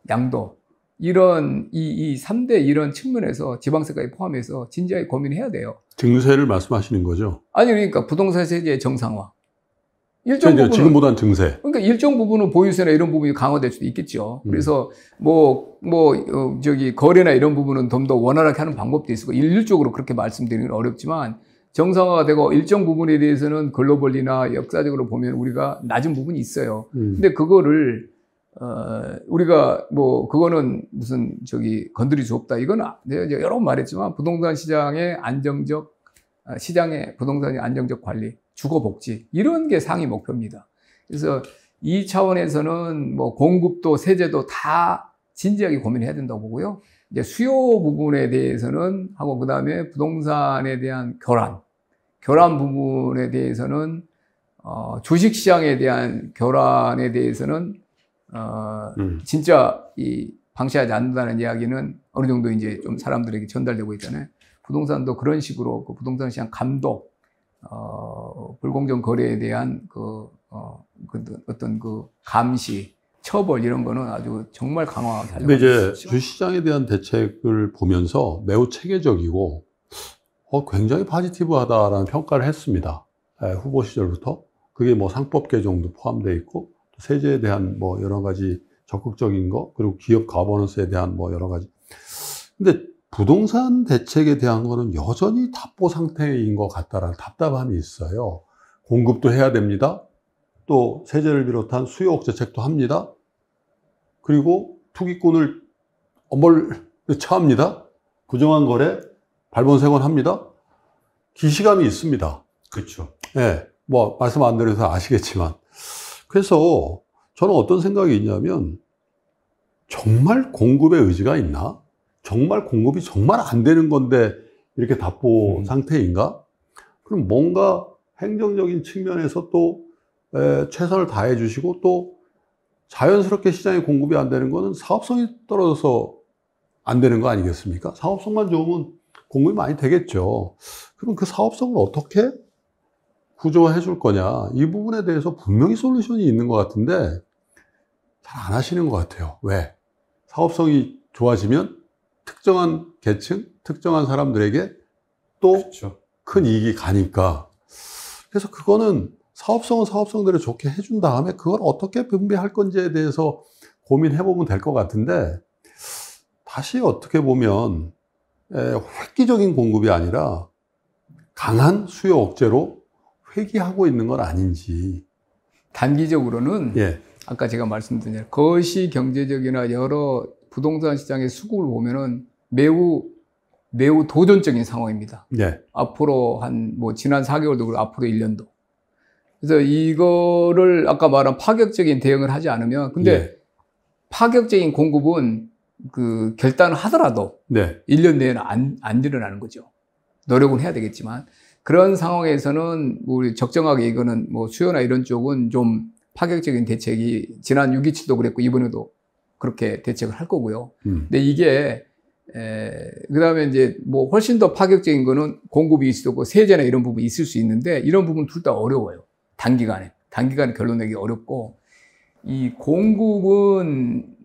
Speaker 3: 양도 이런 이 3대 이런 측면에서 지방세까지 포함해서 진지하게 고민해야 돼요.
Speaker 1: 증세를 말씀하시는 거죠?
Speaker 3: 아니 그러니까 부동산 세제의 정상화. 일정 부분은
Speaker 1: 지금보다는 증세.
Speaker 3: 그러니까 일정 부분은 보유세나 이런 부분이 강화될 수도 있겠죠. 그래서 거래나 이런 부분은 좀 더 원활하게 하는 방법도 있고 일률적으로 그렇게 말씀드리는 건 어렵지만 정상화가 되고 일정 부분에 대해서는 글로벌이나 역사적으로 보면 우리가 낮은 부분이 있어요. 근데 그거를 우리가 그거는 무슨 건드릴 수 없다. 이건 내가 여러 번 말했지만 부동산 시장의 부동산의 안정적 관리, 주거복지 이런 게 상위 목표입니다. 그래서 이 차원에서는 공급도 세제도 다 진지하게 고민해야 된다고 보고요. 이제 수요 부분에 대해서는 하고 그다음에 부동산에 대한 교란 부분에 대해서는 주식시장에 대한 교란에 대해서는 진짜 방치하지 않는다는 이야기는 어느 정도 이제 좀 사람들에게 전달되고 있잖아요. 부동산도 그런 식으로 그 부동산 시장 감독, 불공정 거래에 대한 어떤 감시, 처벌 이런 거는 아주 정말 강화하게 하려고.
Speaker 1: 근데 이제 주시장에 대한 대책을 보면서 매우 체계적이고 굉장히 포지티브하다라는 평가를 했습니다. 후보 시절부터. 그게 상법 개정도 포함되어 있고 세제에 대한 여러 가지 적극적인 거, 그리고 기업 가버넌스에 대한 여러 가지. 근데 부동산 대책에 대한 거는 여전히 답보 상태인 것 같다라는 답답함이 있어요. 공급도 해야 됩니다. 또 세제를 비롯한 수요 억제책도 합니다. 그리고 투기꾼을 처합니다. 부정한 거래, 발본색원 합니다. 기시감이 있습니다.
Speaker 2: 그렇죠.
Speaker 1: 네, 말씀 안 드려서 아시겠지만. 그래서 저는 어떤 생각이 있냐면 정말 공급의 의지가 있나? 정말 공급이 정말 안 되는 건데 이렇게 답보 상태인가? 그럼 뭔가 행정적인 측면에서 또 최선을 다해 주시고 또 자연스럽게 시장에 공급이 안 되는 거는 사업성이 떨어져서 안 되는 거 아니겠습니까? 사업성만 좋으면 공급이 많이 되겠죠. 그럼 그 사업성을 어떻게 구조화해 줄 거냐? 이 부분에 대해서 분명히 솔루션이 있는 것 같은데 잘 안 하시는 것 같아요. 왜? 사업성이 좋아지면 특정한 계층, 특정한 사람들에게 또 큰 이익이 가니까. 그래서 그거는 사업성은 사업성대로 좋게 해준 다음에 그걸 어떻게 분배할 건지에 대해서 고민해보면 될 것 같은데 다시 어떻게 보면 획기적인 공급이 아니라 강한 수요 억제로 회귀하고 있는 건 아닌지.
Speaker 3: 단기적으로는 아까 제가 말씀드린 대로 거시 경제적이나 여러 부동산 시장의 수급을 보면은 매우 매우 도전적인 상황입니다.
Speaker 1: 네.
Speaker 3: 앞으로 뭐 지난 4개월도 그렇고 앞으로 1년도. 그래서 이거를 아까 말한 파격적인 대응을 하지 않으면, 근데
Speaker 1: 예.
Speaker 3: 파격적인 공급은 그 결단을 하더라도
Speaker 1: 네.
Speaker 3: 1년 내에는 안 일어나는 거죠. 노력은 해야 되겠지만 그런 상황에서는 우리 적정하게 이거는 뭐 수요나 이런 쪽은 좀 파격적인 대책이 지난 6.27도 그랬고 이번에도 그렇게 대책을 할 거고요. 근데 이게 그다음에 이제 뭐 훨씬 더 파격적인 거는 공급이 있을 거고 세제나 이런 부분이 있을 수 있는데 이런 부분 둘 다 어려워요. 단기간에 결론 내기 어렵고 이 공급은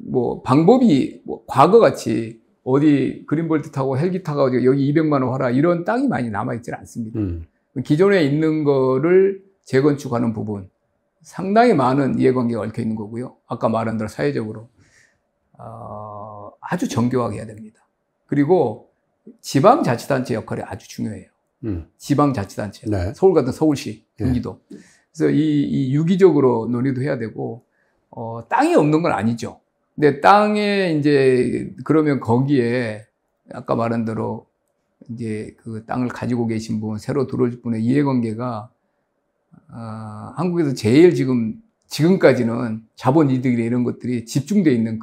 Speaker 3: 뭐 방법이 뭐 과거같이 어디 그린볼트 타고 헬기 타고 여기 200만 원 하라 이런 땅이 많이 남아있지 않습니다. 기존에 있는 거를 재건축하는 부분 상당히 많은 이해관계가 얽혀 있는 거고요. 아까 말한 대로 사회적으로 아주 정교하게 해야 됩니다. 그리고 지방자치단체 역할이 아주 중요해요. 지방자치단체,
Speaker 1: 네.
Speaker 3: 서울 같은 서울시, 경기도. 그래서 이 유기적으로 논의도 해야 되고 땅이 없는 건 아니죠. 근데 땅에 이제 그러면 거기에 아까 말한 대로 이제 그 땅을 가지고 계신 분, 새로 들어올 분의 이해관계가 한국에서 제일 지금까지는 자본 이득이나 이런 것들이 집중되어 있는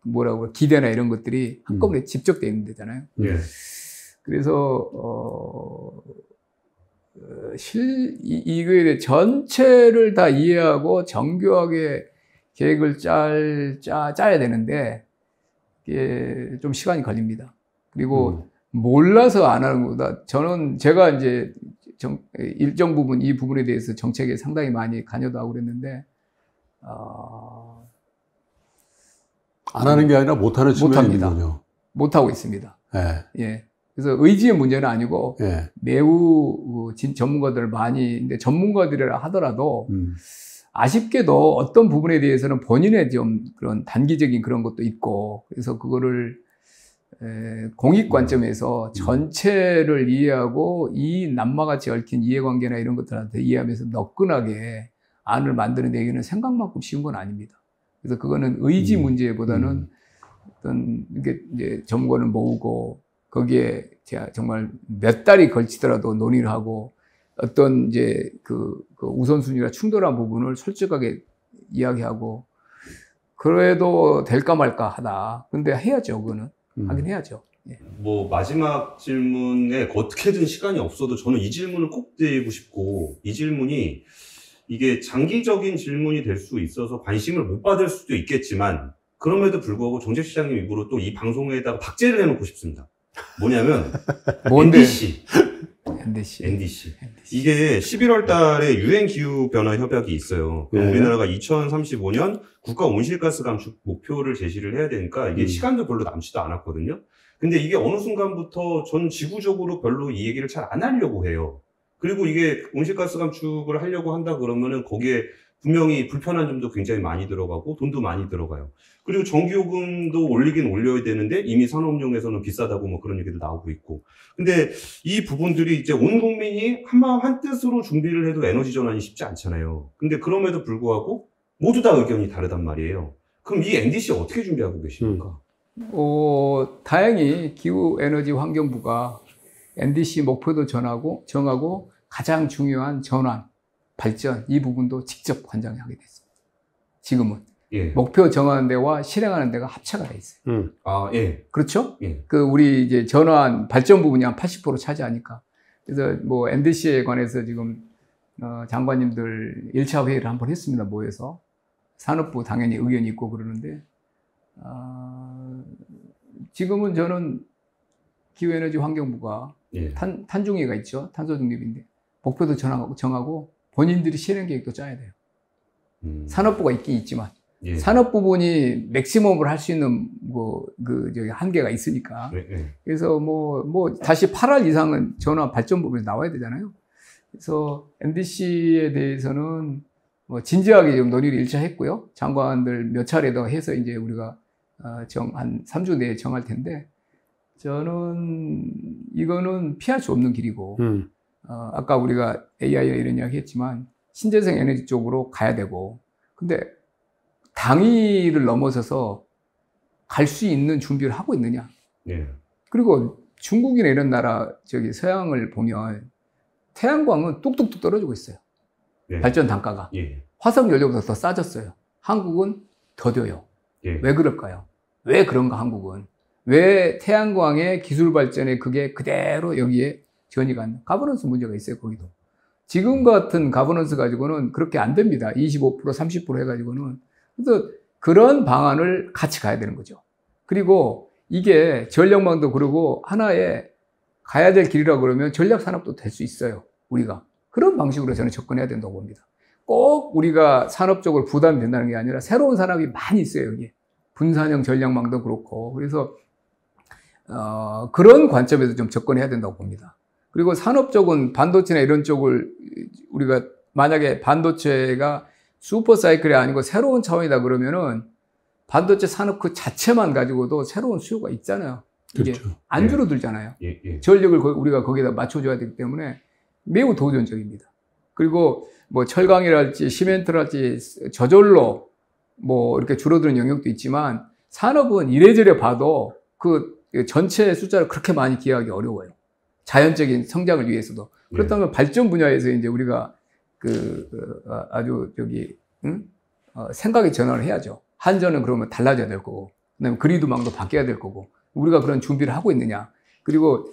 Speaker 3: 뭐라고 그래, 기대나 이런 것들이 한꺼번에 집적되어 있는 데잖아요.
Speaker 2: 예.
Speaker 3: 그래서 이거에 대해 전체를 다 이해하고 정교하게 계획을 짜야 되는데 이게 좀 시간이 걸립니다. 그리고 몰라서 안 하는 것보다 제가 이제 일정 부분 이 부분에 대해서 정책에 상당히 많이 관여도 하고 그랬는데
Speaker 1: 안 하는 게 아니라 못하는 측면이 있는 거죠.
Speaker 3: 못하고 있습니다.
Speaker 1: 네.
Speaker 3: 예. 그래서 의지의 문제는 아니고
Speaker 1: 네.
Speaker 3: 매우 전문가들 많이 근데 전문가들이라 하더라도 아쉽게도 어떤 부분에 대해서는 본인의 좀 그런 단기적인 그런 것도 있고 그래서 그거를 공익 관점에서 전체를 이해하고 이 남마같이 얽힌 이해관계나 이런 것들한테 이해하면서 너끈하게 안을 만들어내기는 생각만큼 쉬운 건 아닙니다. 그래서 그거는 의지 문제보다는 어떤 이게 이제 전문가를 모으고 거기에 제가 정말 몇 달이 걸치더라도 논의를 하고 어떤 이제 그 우선순위가 충돌한 부분을 솔직하게 이야기하고 그래도 될까 말까 하다. 근데 해야죠, 그거는. 하긴 해야죠. 예.
Speaker 2: 뭐 마지막 질문에 어떻게든 시간이 없어도 저는 이 질문을 꼭 드리고 싶고 이 질문이 이게 장기적인 질문이 될 수 있어서 관심을 못 받을 수도 있겠지만 그럼에도 불구하고 정책시장님 입으로 또 이 방송에다가 박제를 해놓고 싶습니다. 뭐냐면
Speaker 3: 뭔데?
Speaker 2: NDC. 이게 11월 달에 유엔 기후 변화 협약이 있어요.
Speaker 1: 네.
Speaker 2: 우리나라가 2035년 국가 온실가스 감축 목표를 제시를 해야 되니까 이게 시간도 별로 남지도 않았거든요. 근데 이게 어느 순간부터 전 지구적으로 별로 이 얘기를 잘 안 하려고 해요. 그리고 이게 온실가스 감축을 하려고 한다 그러면은 거기에 분명히 불편한 점도 굉장히 많이 들어가고 돈도 많이 들어가요. 그리고 전기요금도 올리긴 올려야 되는데 이미 산업용에서는 비싸다고 뭐 그런 얘기도 나오고 있고. 근데 이 부분들이 이제 온 국민이 한마음 한뜻으로 준비를 해도 에너지 전환이 쉽지 않잖아요. 근데 그럼에도 불구하고 모두 다 의견이 다르단 말이에요. 그럼 이 NDC 어떻게 준비하고 계십니까?
Speaker 3: 다행히 기후에너지환경부가 NDC 목표도 정하고 가장 중요한 전환, 발전 이 부분도 직접 관장하게 됐습니다. 지금은
Speaker 2: 예.
Speaker 3: 목표 정하는 데와 실행하는 데가 합체가 돼 있어요.
Speaker 2: 아, 예.
Speaker 3: 그렇죠?
Speaker 2: 예.
Speaker 3: 우리 이제 전환 발전 부분이 한 80% 차지하니까. 그래서 뭐 NDC에 관해서 지금 장관님들 1차 회의를 한번 했습니다. 모여서 산업부 당연히 의견이 있고 그러는데 지금은 저는 기후에너지환경부가
Speaker 2: 예.
Speaker 3: 탄중위가 있죠. 탄소 중립인데 목표도 정하고 본인들이 실행 계획도 짜야 돼요. 산업부가 있긴 있지만
Speaker 2: 예.
Speaker 3: 산업 부분이 맥시멈을 할 수 있는 저기 한계가 있으니까.
Speaker 2: 예.
Speaker 3: 그래서 다시 8월 이상은 전환 발전 부분이 나와야 되잖아요. 그래서 NDC에 대해서는 진지하게 좀 논의를 1차 했고요. 장관들 몇 차례 더 해서 이제 우리가 한 3주 내에 정할 텐데 저는 이거는 피할 수 없는 길이고 아까 우리가 AI나 이런 이야기 했지만 신재생 에너지 쪽으로 가야 되고 근데 당위를 넘어서서 갈 수 있는 준비를 하고 있느냐.
Speaker 2: 예.
Speaker 3: 그리고 중국이나 이런 나라, 서양을 보면 태양광은 뚝뚝뚝 떨어지고 있어요.
Speaker 2: 예.
Speaker 3: 발전 단가가.
Speaker 2: 예.
Speaker 3: 화석 연료보다 더 싸졌어요. 한국은 더뎌요.
Speaker 2: 예.
Speaker 3: 왜 그럴까요? 왜 그런가, 한국은? 왜 태양광의 기술 발전에 그게 그대로 여기에 전이가 안 돼? 가버넌스 문제가 있어요, 거기도. 지금 같은 가버넌스 가지고는 그렇게 안 됩니다. 25%, 30% 해가지고는. 그래서 그런 방안을 같이 가야 되는 거죠. 그리고 이게 전력망도 그러고 하나의 가야 될 길이라고 그러면 전략산업도 될 수 있어요, 우리가. 그런 방식으로 저는 접근해야 된다고 봅니다. 꼭 우리가 산업적으로 부담이 된다는 게 아니라 새로운 산업이 많이 있어요, 여기. 분산형 전략망도 그렇고. 그래서 그런 관점에서 좀 접근해야 된다고 봅니다. 그리고 산업 쪽은 반도체나 이런 쪽을 우리가 만약에 반도체가 슈퍼 사이클이 아니고 새로운 차원이다 그러면은 반도체 산업 그 자체만 가지고도 새로운 수요가 있잖아요. 이게
Speaker 1: 그렇죠.
Speaker 3: 안 줄어들잖아요.
Speaker 2: 예. 예.
Speaker 3: 전력을 우리가 거기다 맞춰줘야 되기 때문에 매우 도전적입니다. 그리고 뭐 철강이랄지 시멘트랄지 저절로 뭐 이렇게 줄어드는 영역도 있지만 산업은 이래저래 봐도 그 전체 숫자를 그렇게 많이 기하기 어려워요. 자연적인 성장을 위해서도. 그렇다면 발전 분야에서 이제 우리가 아주 생각의 전환을 해야죠. 한전은 그러면 달라져야 될 거고, 그다음에 그리드망도 바뀌어야 될 거고, 우리가 그런 준비를 하고 있느냐. 그리고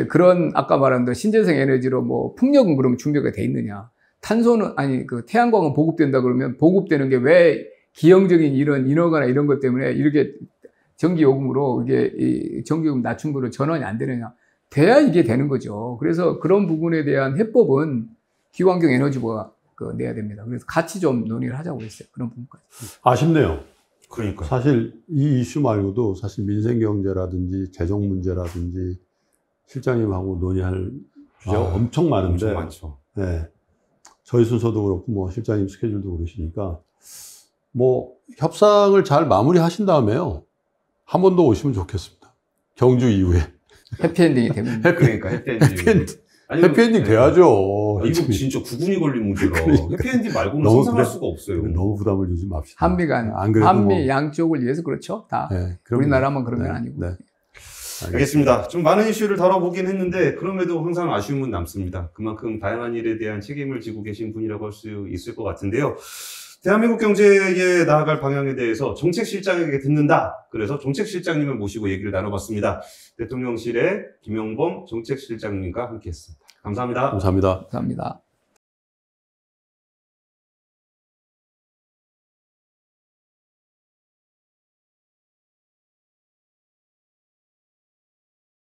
Speaker 3: 그런 아까 말한 대로 신재생 에너지로 뭐 풍력은 그러면 준비가 돼 있느냐. 탄소는 아니 그 태양광은 보급된다 그러면 보급되는 게 왜 기형적인 이런 인허가나 이런 것 때문에 이렇게 전기 요금으로 이게 전기 요금 낮춘 거로 전환이 안 되느냐. 돼야 이게 되는 거죠. 그래서 그런 부분에 대한 해법은 기후환경 에너지부가 내야 됩니다. 그래서 같이 좀 논의를 하자고 했어요. 그런 부분까지.
Speaker 1: 아쉽네요.
Speaker 2: 그러니까.
Speaker 1: 사실 이 이슈 말고도 사실 민생경제라든지 재정 문제라든지 실장님하고 논의할 주제가 엄청 많은데.
Speaker 2: 엄청 많죠.
Speaker 1: 네. 저희 순서도 그렇고, 뭐, 실장님 스케줄도 그러시니까, 뭐, 협상을 잘 마무리 하신 다음에요. 한 번 더 오시면 좋겠습니다. 경주 이후에.
Speaker 3: 해피엔딩이 되면.
Speaker 2: 그러니까 해피엔딩.
Speaker 1: 해피엔딩 돼야죠.
Speaker 2: 이거 진짜 구분이 걸린 문제라.
Speaker 1: 그러니까.
Speaker 2: 해피엔딩 말고는
Speaker 1: 너무
Speaker 2: 상상할
Speaker 1: 그래.
Speaker 2: 수가 없어요.
Speaker 1: 너무 부담을 주지 맙시다.
Speaker 3: 한미
Speaker 1: 뭐,
Speaker 3: 양쪽을 위해서 그렇죠. 다.
Speaker 1: 네,
Speaker 3: 우리나라만 그런 건
Speaker 1: 네,
Speaker 3: 아니고.
Speaker 1: 네.
Speaker 2: 알겠습니다. 좀 많은 이슈를 다뤄보긴 했는데 그럼에도 항상 아쉬움은 남습니다. 그만큼 다양한 일에 대한 책임을 지고 계신 분이라고 할 수 있을 것 같은데요. 대한민국 경제에 나아갈 방향에 대해서 정책실장에게 듣는다. 그래서 정책실장님을 모시고 얘기를 나눠봤습니다. 대통령실의 김영범 정책실장님과 함께했습니다. 감사합니다.
Speaker 1: 감사합니다.
Speaker 3: 감사합니다.